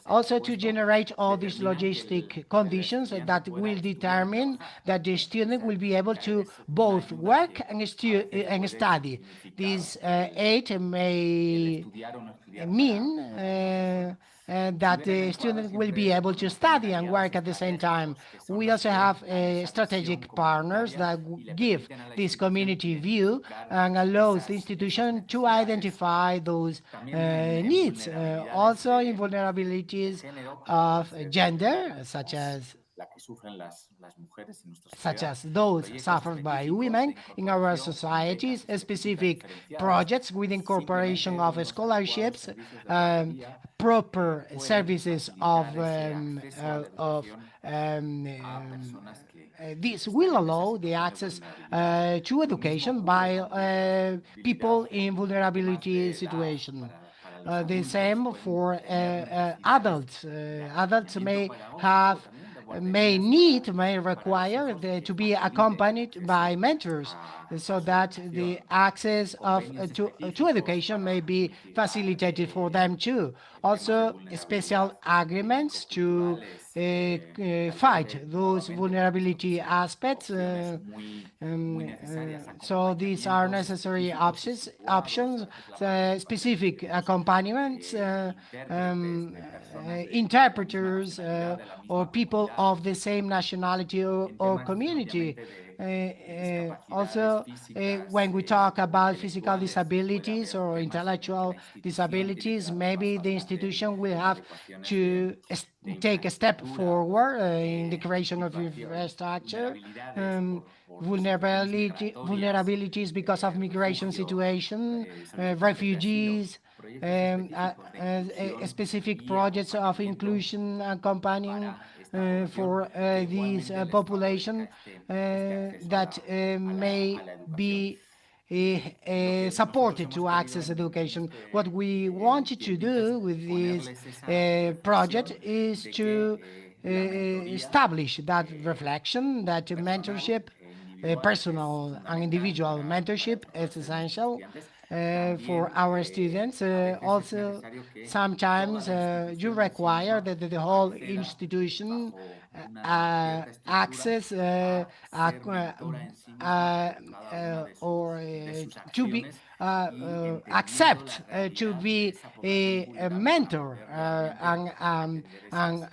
also to generate all these logistic conditions that will determine that the student will be able to both work and study. This aid may mean that the student will be able to study and work at the same time. We also have strategic partners that give this community view and allows the institution to identify those needs. Also in vulnerabilities of gender, such as those suffered by women in our societies, specific projects with incorporation of scholarships, proper services this will allow the access to education by people in vulnerability situation. The same for adults. Adults may require to be accompanied by mentors so that the access to education may be facilitated for them too. Also, special agreements to fight those vulnerability aspects. So these are necessary options, specific accompaniments, interpreters, or people of the same nationality or community. Also, when we talk about physical disabilities or intellectual disabilities, maybe the institution will have to take a step forward in the creation of infrastructure. Vulnerabilities because of migration situation, refugees, specific projects of inclusion accompanying for these population that may be supported to access education. What we wanted to do with this project is to establish that reflection, that mentorship, personal and individual mentorship is essential for our students. Also, sometimes you require that the whole institution access or to be accept to be a mentor and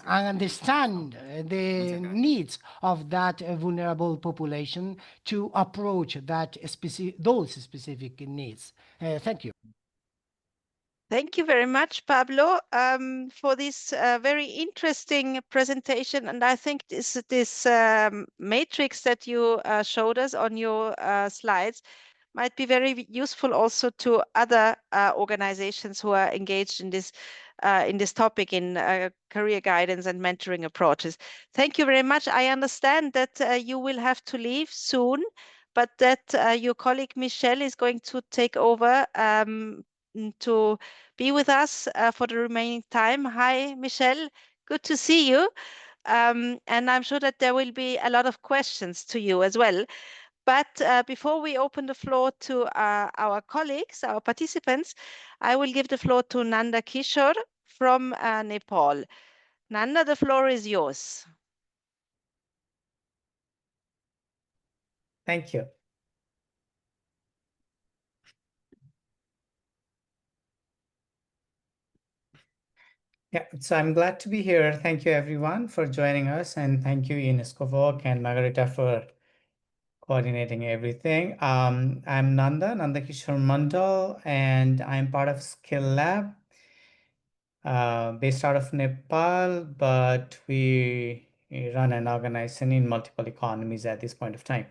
understand the needs of that vulnerable population to approach those specific needs. Thank you. Thank you very much, Pablo, for this very interesting presentation. And I think this matrix that you showed us on your slides might be very useful also to other organizations who are engaged in this topic in career guidance and mentoring approaches. Thank you very much. I understand that you will have to leave soon, but that your colleague Michelle is going to take over to be with us for the remaining time. Hi, Michelle. Good to see you. And I'm sure that there will be a lot of questions to you as well. But before we open the floor to our colleagues, our participants, I will give the floor to Nanda Kishore from Nepal. Nanda, the floor is yours. Thank you. Yeah, so I'm glad to be here. Thank you everyone for joining us, and thank you UNESCO-UNEVOC and Margarita for coordinating everything. I'm Nanda Kishore Mandal, and I'm part of Skill Lab, based out of Nepal, but we run an organization in multiple economies at this point of time.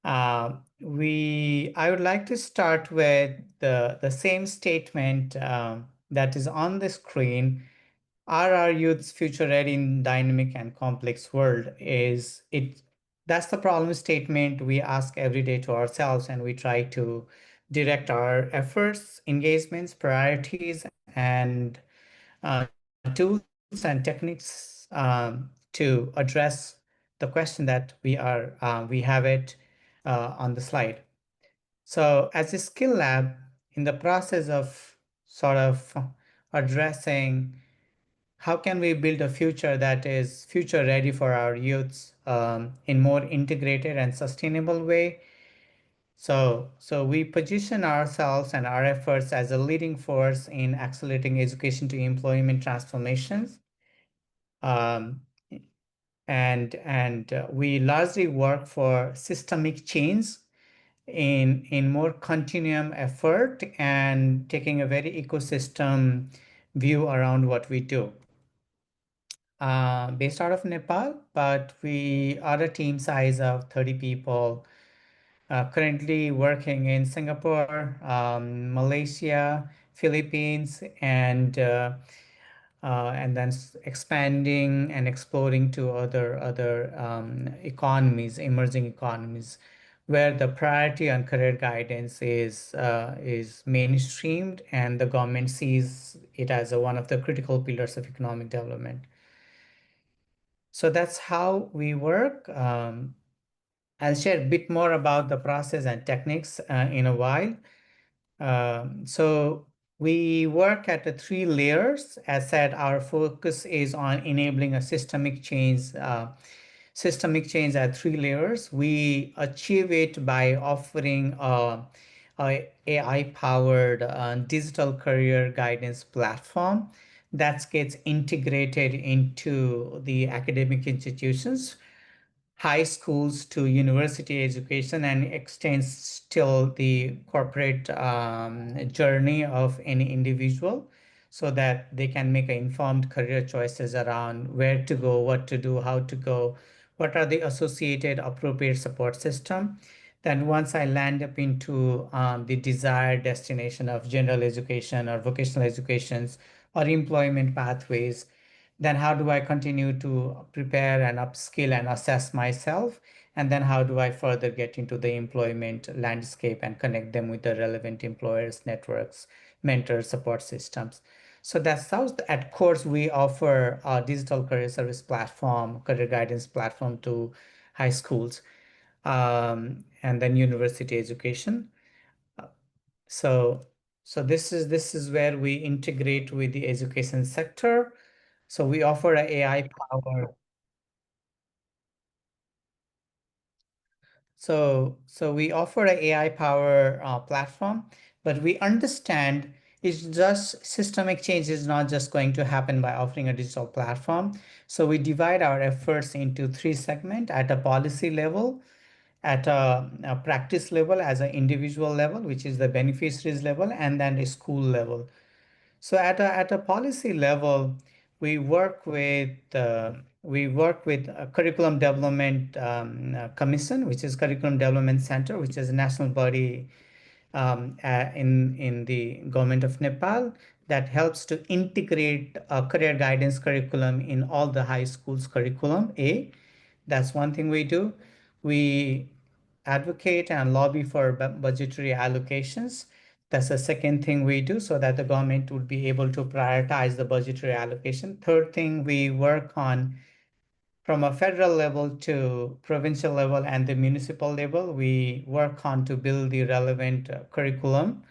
I would like to start with the same statement that is on the screen. Are our youths future ready in dynamic and complex world? That's the problem statement we ask every day to ourselves, and we try to direct our efforts, engagements, priorities, and tools and techniques to address the question that we have it on the slide. So as a skill lab, in the process of sort of addressing how can we build a future that is future ready for our youths in more integrated and sustainable way. So we position ourselves and our efforts as a leading force in accelerating education to employment transformations. And we largely work for systemic change in more continuum effort and taking a very ecosystem view around what we do. Based out of Nepal, but we are a team size of 30 people, currently working in Singapore, Malaysia, Philippines, and then expanding and exploring to other economies, emerging economies, where the priority on career guidance is mainstreamed, and the government sees it as one of the critical pillars of economic development. So that's how we work. I'll share a bit more about the process and techniques in a while. So we work at the 3 layers. As said, our focus is on enabling a systemic change at 3 layers. We achieve it by offering a AI-powered digital career guidance platform that gets integrated into the academic institutions, high schools to university education, and extends till the corporate journey of any individual, so that they can make informed career choices around where to go, what to do, how to go, what are the associated appropriate support system. Then once I land up into the desired destination of general education or vocational educations or employment pathways, then how do I continue to prepare and upskill and assess myself? And then how do I further get into the employment landscape and connect them with the relevant employers, networks, mentors, support systems? So that's how at course we offer a digital career service platform, career guidance platform to high schools, and then university education. So this is where we integrate with the education sector. So we offer a AI power. So we offer a AI power platform, but we understand it's just systemic change is not just going to happen by offering a digital platform. So we divide our efforts into 3 segments: at a policy level, at a practice level, as an individual level, which is the beneficiaries level, and then a school level. So at a policy level, we work with a curriculum development commission, which is Curriculum Development Center, which is a national body in the government of Nepal that helps to integrate career guidance curriculum in all the high schools curriculum. That's one thing we do. We advocate and lobby for budgetary allocations. That's the second thing we do, so that the government would be able to prioritize the budgetary allocation. Third thing, we work on from a federal level to provincial level and the municipal level. We work on to build the relevant curriculum,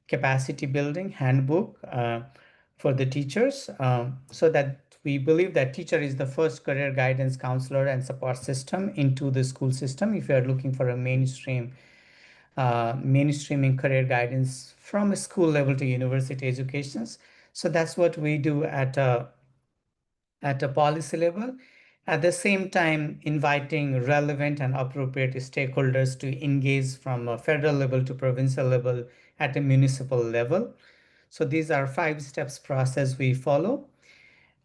capacity building, handbook for the teachers, so that we believe that teacher is the first career guidance counselor and support system into the school system if you are looking for a mainstreaming career guidance from a school level to university educations. So that's what we do at a policy level. At the same time, inviting relevant and appropriate stakeholders to engage from a federal level to provincial level at a municipal level. So these are 5 steps process we follow.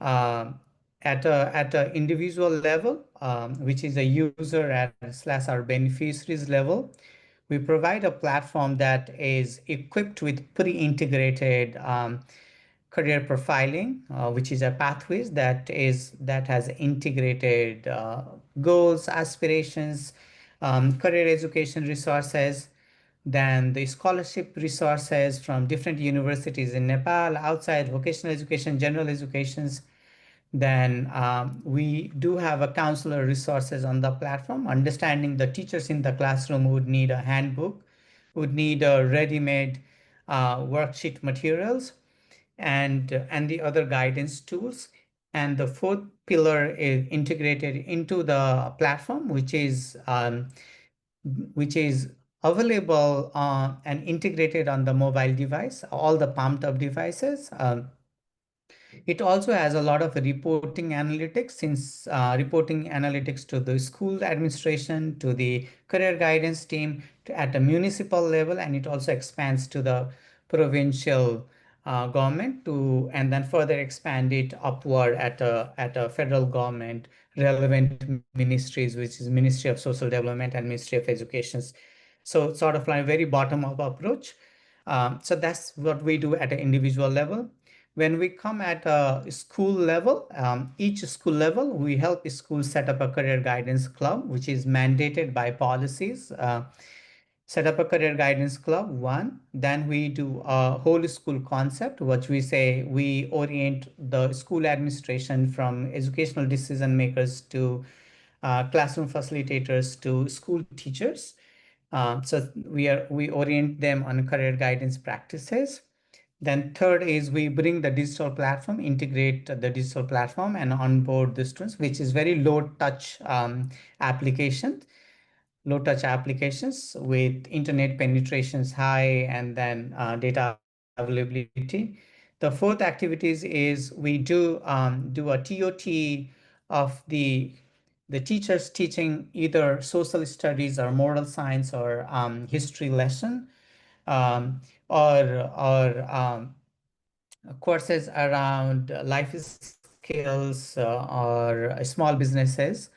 At a individual level, which is a user and slash our beneficiaries level, we provide a platform that is equipped with pre-integrated career profiling, which is a pathways that has integrated goals, aspirations, career education resources, then the scholarship resources from different universities in Nepal, outside vocational education, general educations. Then we do have a counselor resources on the platform. Understanding the teachers in the classroom would need a handbook, would need a ready-made worksheet materials, and the other guidance tools. And the 4th pillar is integrated into the platform, which is available and integrated on the mobile device, all the pumped up devices. It also has a lot of reporting analytics, since reporting analytics to the school administration, to the career guidance team, at a municipal level, and it also expands to the provincial government and then further expand it upward at a federal government relevant ministries, which is Ministry of Social Development and Ministry of Education. So sort of like a very bottom-up approach. So that's what we do at an individual level. When we come at a school level, each school level, we help schools set up a career guidance club, which is mandated by policies. Set up a career guidance club, one. Then we do a whole school concept, which we say we orient the school administration from educational decision makers to classroom facilitators to school teachers. So we orient them on career guidance practices. Then third is we bring the digital platform, integrate the digital platform and onboard the students, which is very low touch application, low touch applications with internet penetrations high, and then data availability. The fourth activities is we do a TOT of the teachers teaching either social studies or moral science or history lesson, um, or courses around life skills or small businesses.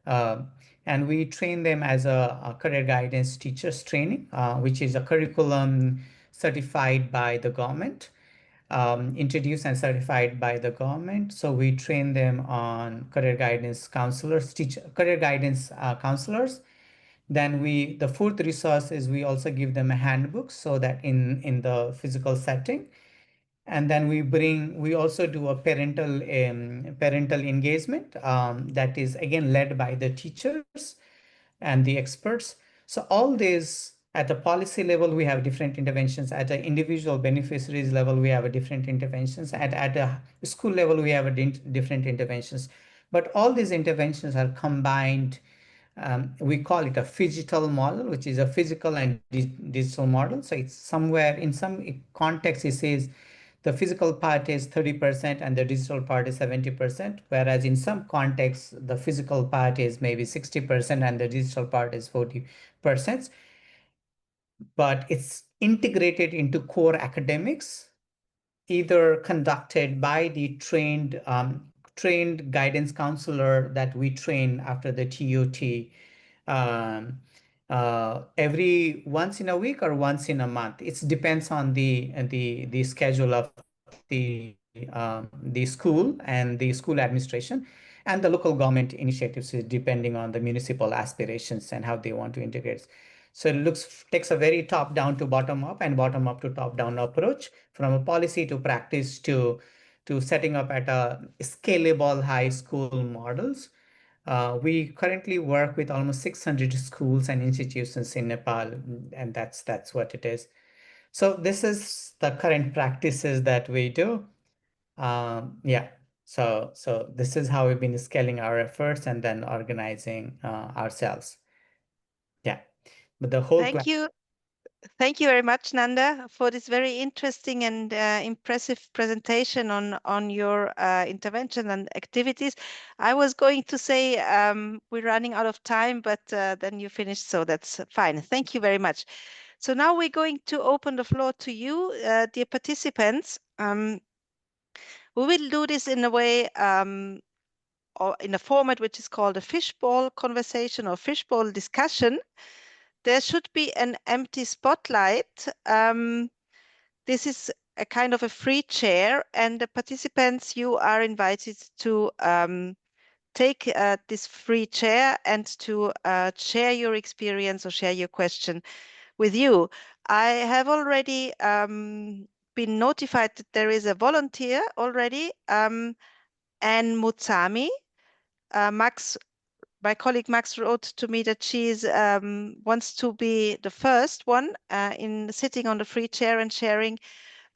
Uh, and we train them as a career guidance teachers training, which is a curriculum certified by the government, introduced and certified by the government. So we train them on career guidance counselors, career guidance counselors. Then the fourth resource is we also give them a handbook, so that in the physical setting. And then we also do a parental engagement, that is again led by the teachers and the experts. So all these, at the policy level we have different interventions, at the individual beneficiaries level we have a different interventions, at a school level we have a different interventions, but all these interventions are combined. We call it a phygital model, which is a physical and digital model. So it's somewhere in some context it says the physical part is 30% and the digital part is 70%, whereas in some contexts the physical part is maybe 60% and the digital part is 40%. But it's integrated into core academics, either conducted by the trained guidance counselor that we train after the TOT, every once in a week or once in a month. It depends on the schedule of the school and the school administration and the local government initiatives, depending on the municipal aspirations and how they want to integrate. So it takes a very top down to bottom up and bottom up to top down approach, from a policy to practice to setting up at a scalable high school models. We currently work with almost 600 schools and institutions in Nepal, and that's what it is. So this is the current practices that we do. Yeah. So this is how we've been scaling our efforts and then organizing ourselves. Yeah. But the whole Thank you. Thank you very much, Nanda, for this very interesting and impressive presentation on your intervention and activities. I was going to say we're running out of time, but then you finished, so that's fine. Thank you very much. So now we're going to open the floor to you, dear participants. We will do this in a way, or in a format which is called a fishbowl conversation or fishbowl discussion. There should be an empty spotlight. This is a kind of a free chair, and the participants, you are invited to take this free chair and to share your experience or share your question with you. I have already been notified that there is a volunteer already, and Mutsami. My colleague Max wrote to me that she wants to be the first one in sitting on the free chair and sharing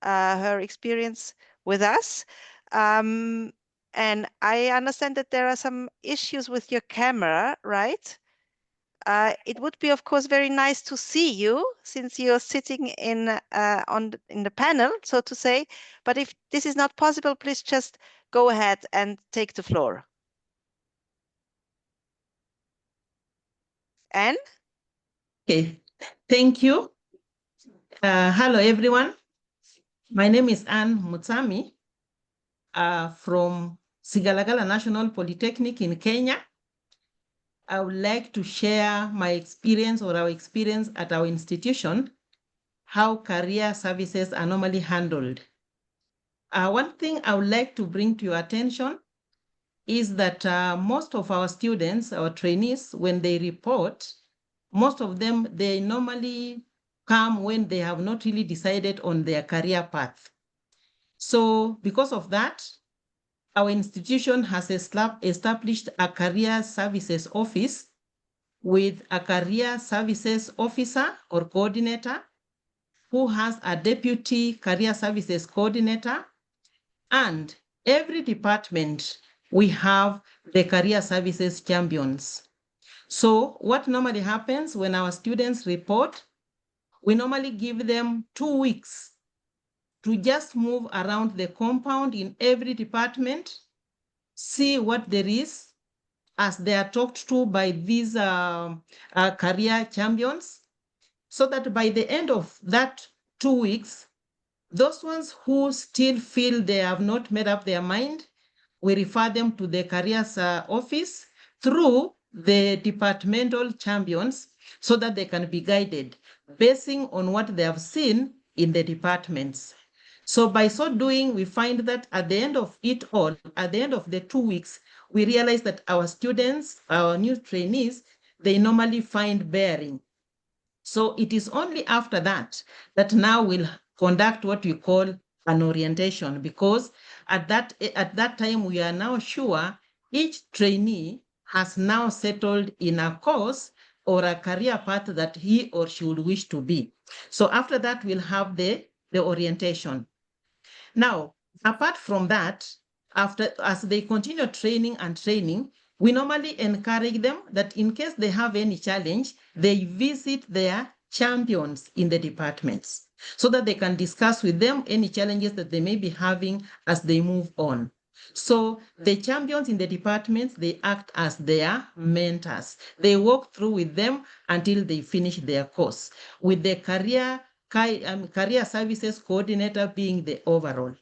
her experience with us. And I understand that there are some issues with your camera, right? it would be, of course, very nice to see you since you're sitting in the panel, so to say. But if this is not possible, please just go ahead and take the floor. Anne? Okay, thank you. Hello, everyone. My name is Anne Mutsami from Sigalagala National Polytechnic in Kenya. I would like to share my experience or our experience at our institution, how career services are normally handled. One thing I would like to bring to your attention is that most of our students, our trainees, when they report, most of them, they normally come when they have not really decided on their career path. So because of that, our institution has established a career services office with a career services officer or coordinator who has a deputy career services coordinator, and every department we have the career services champions. So what normally happens when our students report, we normally give them 2 weeks to just move around the compound in every department, see what there is as they are talked to by these career champions, so that by the end of that 2 weeks, those ones who still feel they have not made up their mind, we refer them to the careers office through the departmental champions so that they can be guided basing on what they have seen in the departments. So by so doing, we find that at the end of it all, at the end of the 2 weeks, we realize that our students, our new trainees, they normally find bearing. So it is only after that that now we'll conduct what we call an orientation, because at that time we are now sure each trainee has now settled in a course or a career path that he or she would wish to be. So after that, we'll have the orientation. Now, apart from that, as they continue training and training, we normally encourage them that in case they have any challenge, they visit their champions in the departments so that they can discuss with them any challenges that they may be having as they move on. So the champions in the departments, they act as their mentors. They walk through with them until they finish their course, with the career services coordinator being the overall.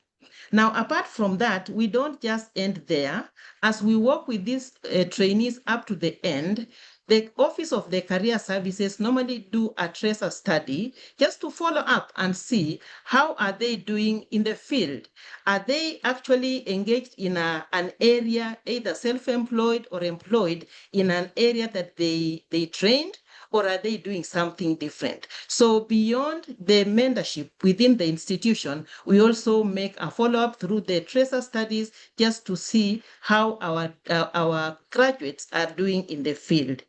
Now, apart from that, we don't just end there. As we work with these trainees up to the end, the Office of the Career Services normally do a tracer study just to follow up and see how are they doing in the field. Are they actually engaged in an area, either self-employed or employed in an area that they trained? Or are they doing something different? So beyond the mentorship within the institution, we also make a follow-up through the tracer studies just to see how our graduates are doing in the field.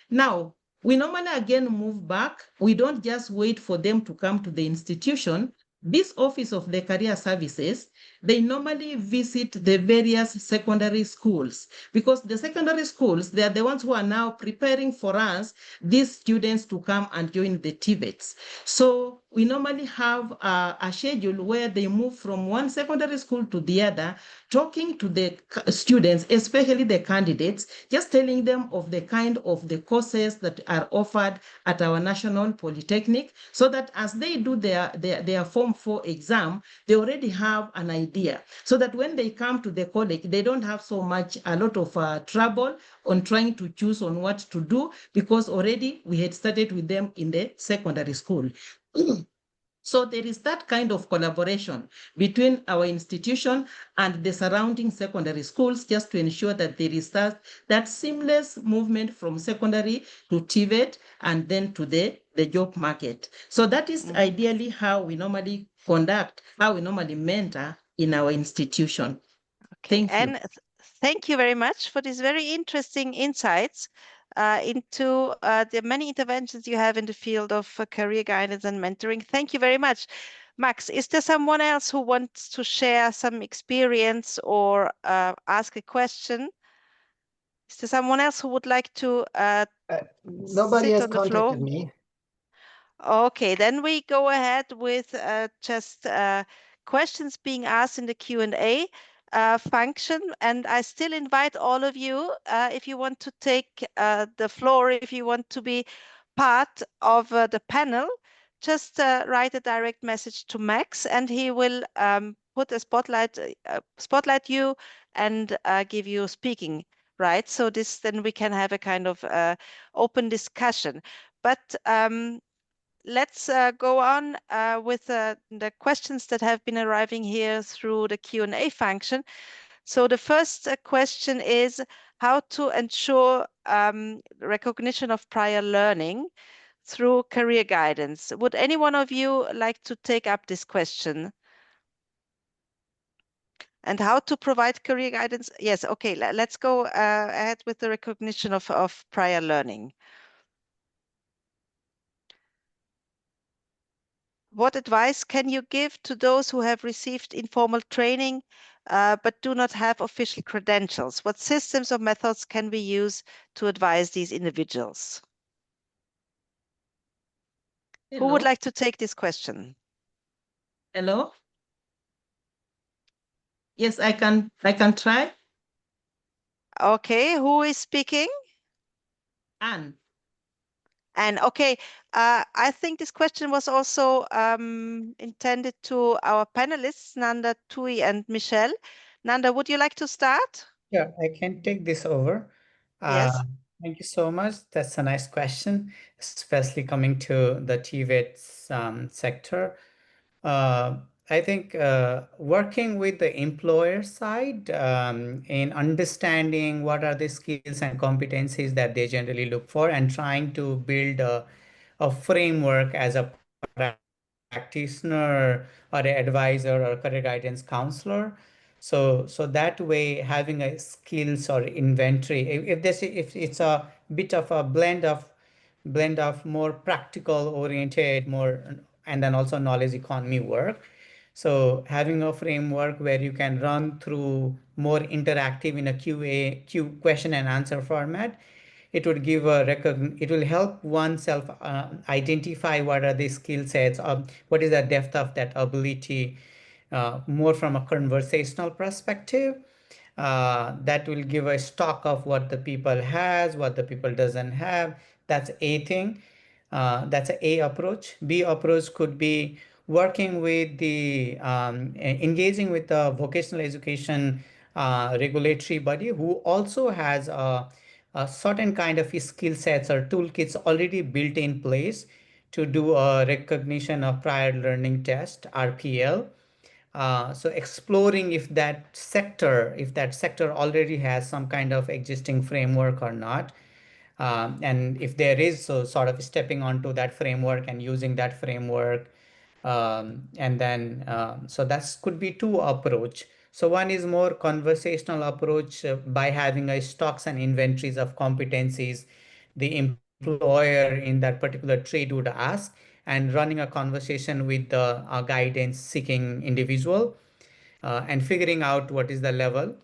Now, we normally again move back. We don't just wait for them to come to the institution. This Office of the Career Services, they normally visit the various secondary schools, because the secondary schools, they are the ones who are now preparing for us, these students, to come and join the TVETs. So we normally have a schedule where they move from one secondary school to the other, talking to the students, especially the candidates, just telling them of the kind of the courses that are offered at our National Polytechnic, so that as they do their Form 4 exam, they already have an idea, so that when they come to the college, they don't have a lot of trouble on trying to choose on what to do, because already we had started with them in the secondary school. So there is that kind of collaboration between our institution and the surrounding secondary schools, just to ensure that there is that seamless movement from secondary to TVET and then to the job market. So that is ideally how we normally conduct, how we normally mentor in our institution. Okay. Thank you. And thank you very much for these very interesting insights into the many interventions you have in the field of career guidance and mentoring. Thank you very much. Max, is there someone else who wants to share some experience or ask a question? Is there someone else who would like to Nobody sit has on the floor? contacted me. Okay, then we go ahead with just questions being asked in the Q&A function. And I still invite all of you, if you want to take the floor, if you want to be part of the panel, just write a direct message to Max and he will put a spotlight you and give you speaking, right? So this, then we can have a kind of open discussion. But let's go on with the questions that have been arriving here through the Q&A function. So the first question is how to ensure recognition of prior learning through career guidance. Would any one of you like to take up this question? And how to provide career guidance? Yes, okay, let's go ahead with the recognition of prior learning. What advice can you give to those who have received informal training but do not have official credentials? What systems or methods can we use to advise these individuals? Who would like to take this question? Hello? Yes, I can try. Okay, who is speaking? Anne. And okay, I think this question was also intended to our panelists, Nanda, Tui, and Michelle. Nanda, would you like to start? Yeah, I can take this over. Yes. Thank you so much. That's a nice question, especially coming to the TVET sector. I think working with the employer side in understanding what are the skills and competencies that they generally look for and trying to build a framework as a practitioner or an advisor or career guidance counselor. So that way, having a skills or inventory, if it's a bit of a blend of more practical oriented, more, and then also knowledge economy work. So having a framework where you can run through more interactive in a Q question and answer format, it would give it will help oneself identify what are the skill sets, what is the depth of that ability, more from a conversational perspective. That will give a stock of what the people has, what the people doesn't have. That's A thing. That's a A approach. B approach could be working with the engaging with the vocational education regulatory body who also has a certain kind of skill sets or toolkits already built in place to do a recognition of prior learning test, RPL. So exploring if that sector already has some kind of existing framework or not. And if there is, so sort of stepping onto that framework and using that framework. And then, so that could be two approach. So one is more conversational approach by having a stocks and inventories of competencies the employer in that particular trade would ask, and running a conversation with the guidance seeking individual and figuring out what is the level.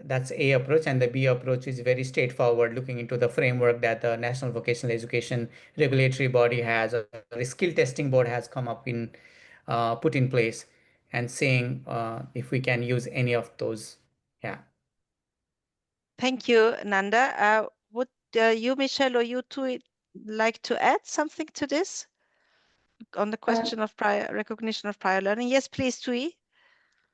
That's A approach. And the B approach is very straightforward, looking into the framework that the National Vocational Education Regulatory Body has, or the skill testing board has come up in, put in place, and seeing if we can use any of those. Yeah. Thank you, Nanda. Would you, Michelle, or you two like to add something to this on the question of recognition of prior learning? Yes, please, Tui.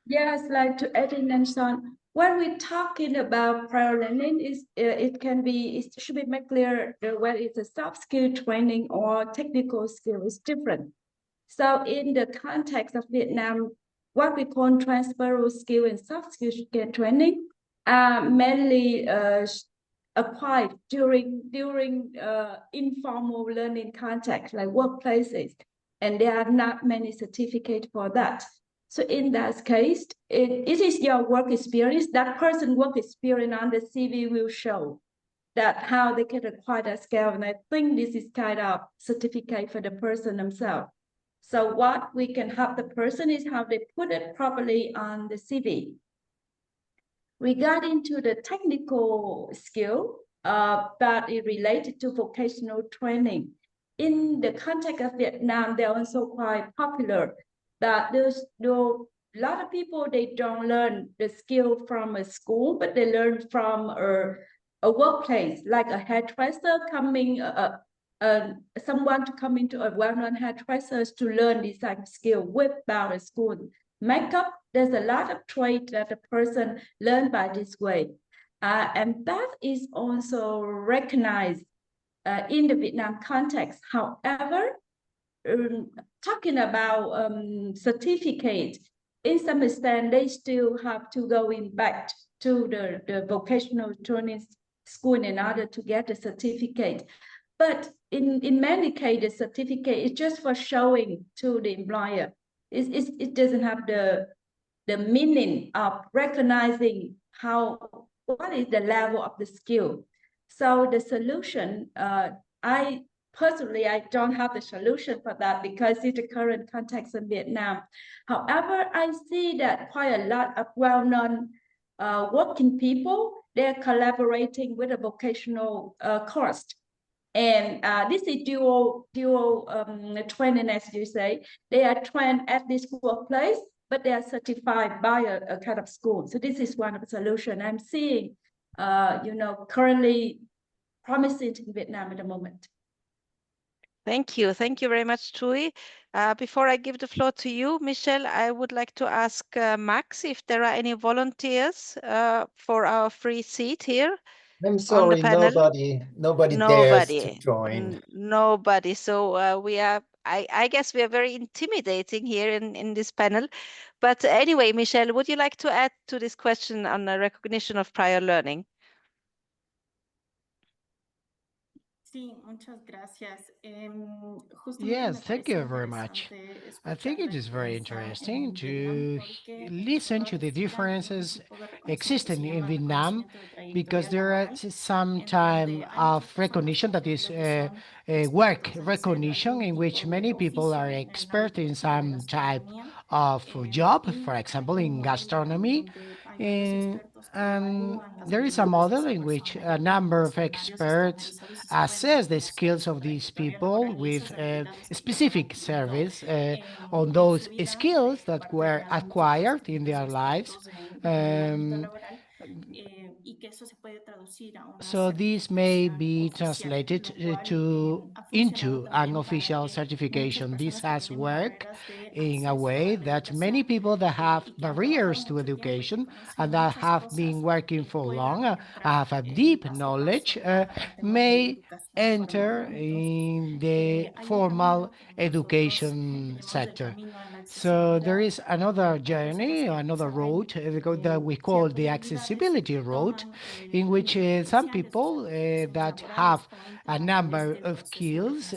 Yes, like to add in and so on. When we're talking about prior learning, it should be made clear whether it's a soft skill training or technical skill is different. So in the context of Vietnam, what we call transferable skill and soft skill training are mainly acquired during informal learning context, like workplaces, and there are not many certificates for that. So in that case, it is your work experience. That person work experience on the CV will show that how they can acquire that skill. And I think this is kind of certificate for the person themselves. So what we can help the person is how they put it properly on the CV. Regarding to the technical skill, but it related to vocational training. In the context of Vietnam, they're also quite popular. But there's a lot of people, they don't learn the skill from a school, but they learn from a workplace, like a hairdresser coming, someone to come into a well-known hairdresser to learn this type of skill without a school. Makeup, there's a lot of trade that a person learn by this way. And that is also recognized in the Vietnam context. However, talking about certificate, in some extent, they still have to go back to the vocational training school in order to get a certificate. But in many cases, the certificate is just for showing to the employer. It doesn't have the meaning of recognizing what is the level of the skill. So the solution, I personally don't have the solution for that because it's the current context in Vietnam. However, I see that quite a lot of well-known working people, they're collaborating with a vocational course. And this is dual training, as you say. They are trained at this workplace, but they are certified by a kind of school. So this is one of the solutions I'm seeing, currently promising in Vietnam at the moment. Thank you. Thank you very much, Tui. Before I give the floor to you, Michelle, I would like to ask Max if there are any volunteers for our free seat here. I'm on the sorry, panel. nobody dares to join. Nobody. So I guess we are very intimidating here in this panel. But anyway, Michelle, would you like to add to this question on the recognition of prior learning? Yes, thank you very much. I think it is very interesting to listen to the differences existing in Vietnam because there is some time of recognition that is work recognition in which many people are expert in some type of job, for example, in gastronomy. And there is a model in which a number of experts assess the skills of these people with a specific service on those skills that were acquired in their lives. So this may be translated into an official certification. This has worked in a way that many people that have barriers to education and that have been working for long, have a deep knowledge, may enter in the formal education sector. So there is another journey, another road that we call the accessibility road, in which some people that have a number of skills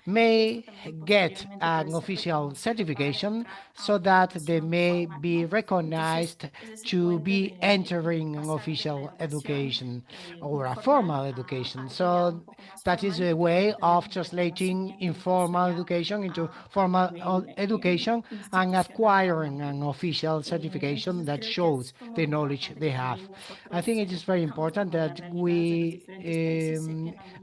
may get an official certification so that they may be recognized to be entering an official education or a formal education. So that is a way of translating informal education into formal education and acquiring an official certification that shows the knowledge they have. I think it is very important that we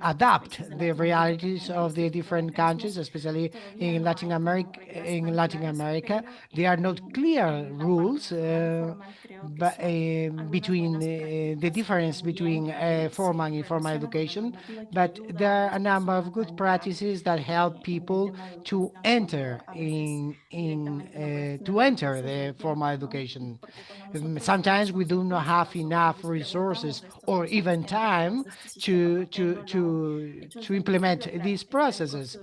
adapt the realities of the different countries, especially in Latin America. There are not clear rules between the difference between formal and informal education, but there are a number of good practices that help people to enter the formal education. Sometimes we do not have enough resources or even time to implement these processes.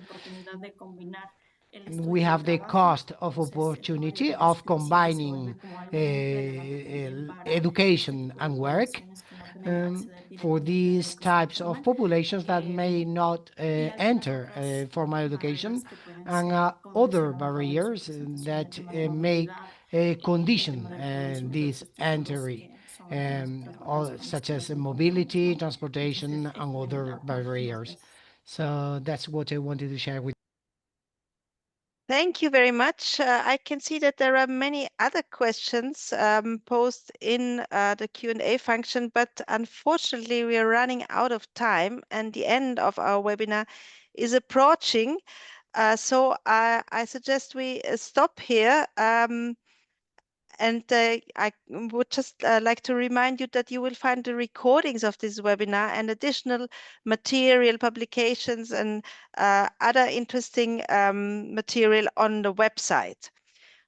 We have the cost of opportunity of combining education and work for these types of populations that may not enter formal education, and other barriers that may condition this entry, such as mobility, transportation, and other barriers. So that's what I wanted to share with Thank you very much. I can see that there are many other questions posed in the Q&A function, but unfortunately we are running out of time and the end of our webinar is approaching. So I suggest we stop here. And I would just like to remind you that you will find the recordings of this webinar and additional material publications and other interesting material on the website.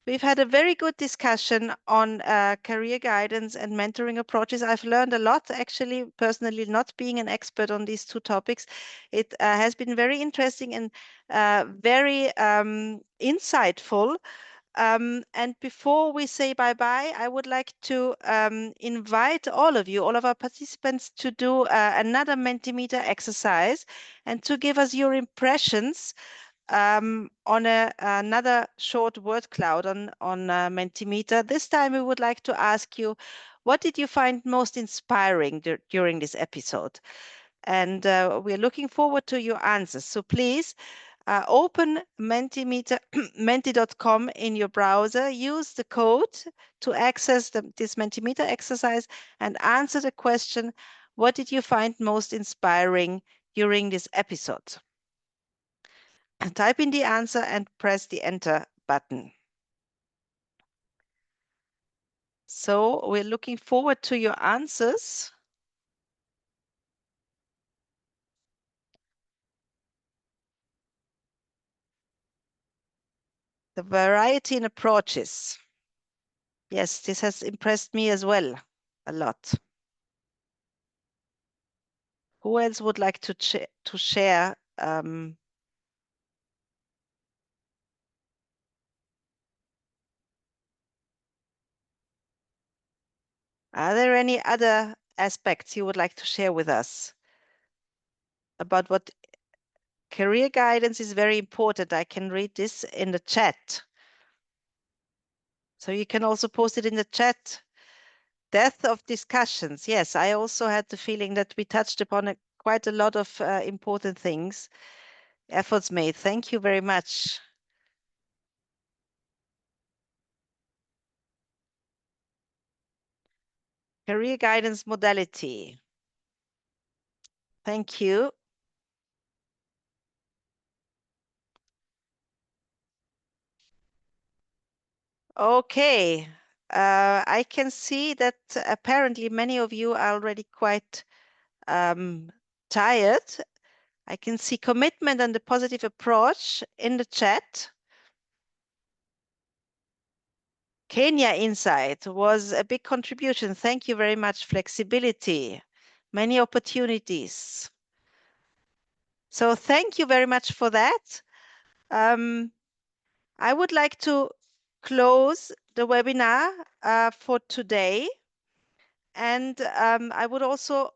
We've had a very good discussion on career guidance and mentoring approaches. I've learned a lot, actually, personally, not being an expert on these two topics. It has been very interesting and very insightful. And before we say bye-bye, I would like to invite all of you, all of our participants, to do another Mentimeter exercise and to give us your impressions on another short word cloud on Mentimeter. This time we would like to ask you, what did you find most inspiring during this episode? And we're looking forward to your answers. So please, open Mentimeter, menti.com in your browser, use the code to access this Mentimeter exercise and answer the question, what did you find most inspiring during this episode? And type in the answer and press the enter button. So we're looking forward to your answers. The variety in approaches. Yes, this has impressed me as well a lot. Who else would like to share? Are there any other aspects you would like to share with us about what career guidance is very important? I can read this in the chat. So you can also post it in the chat. Depth of discussions. Yes, I also had the feeling that we touched upon quite a lot of important things. Efforts made. Thank you very much. Career guidance modality. Thank you. Okay. I can see that apparently many of you are already quite tired. I can see commitment and the positive approach in the chat. Kenya Insight was a big contribution. Thank you very much. Flexibility, many opportunities. So thank you very much for that. I would like to close the webinar for today. And I would also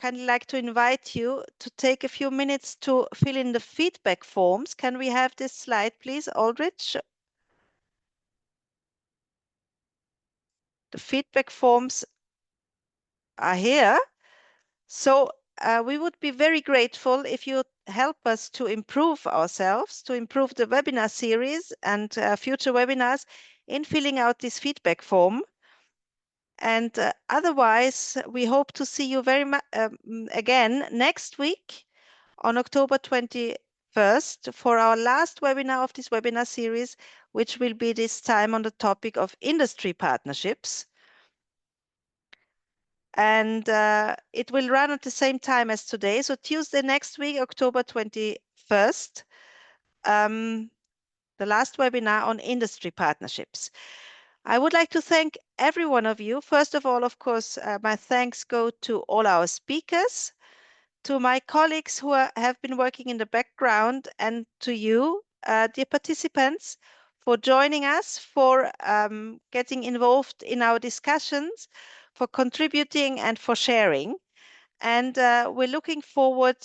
kind of like to invite you to take a few minutes to fill in the feedback forms. Can we have this slide, please, Aldrich? The feedback forms are here. So we would be very grateful if you help us to improve ourselves, to improve the webinar series and future webinars in filling out this feedback form. And otherwise, we hope to see you very much again next week on October 21st for our last webinar of this webinar series, which will be this time on the topic of industry partnerships. And it will run at the same time as today. So Tuesday next week, October 21st, the last webinar on industry partnerships. I would like to thank every one of you. First of all, of course, my thanks go to all our speakers, to my colleagues who have been working in the background, and to you, dear participants, for joining us, for getting involved in our discussions, for contributing and for sharing. And we're looking forward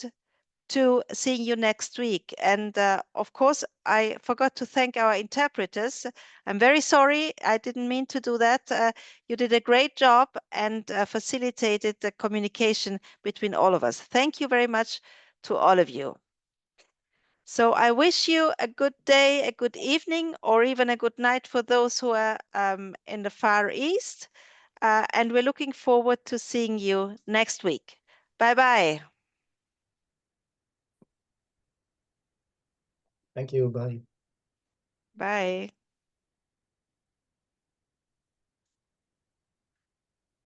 to seeing you next week. And of course, I forgot to thank our interpreters. I'm very sorry. I didn't mean to do that. You did a great job and facilitated the communication between all of us. Thank you very much to all of you. So I wish you a good day, a good evening, or even a good night for those who are in the Far East. And we're looking forward to seeing you next week. Bye-bye. Thank you. Bye. Bye.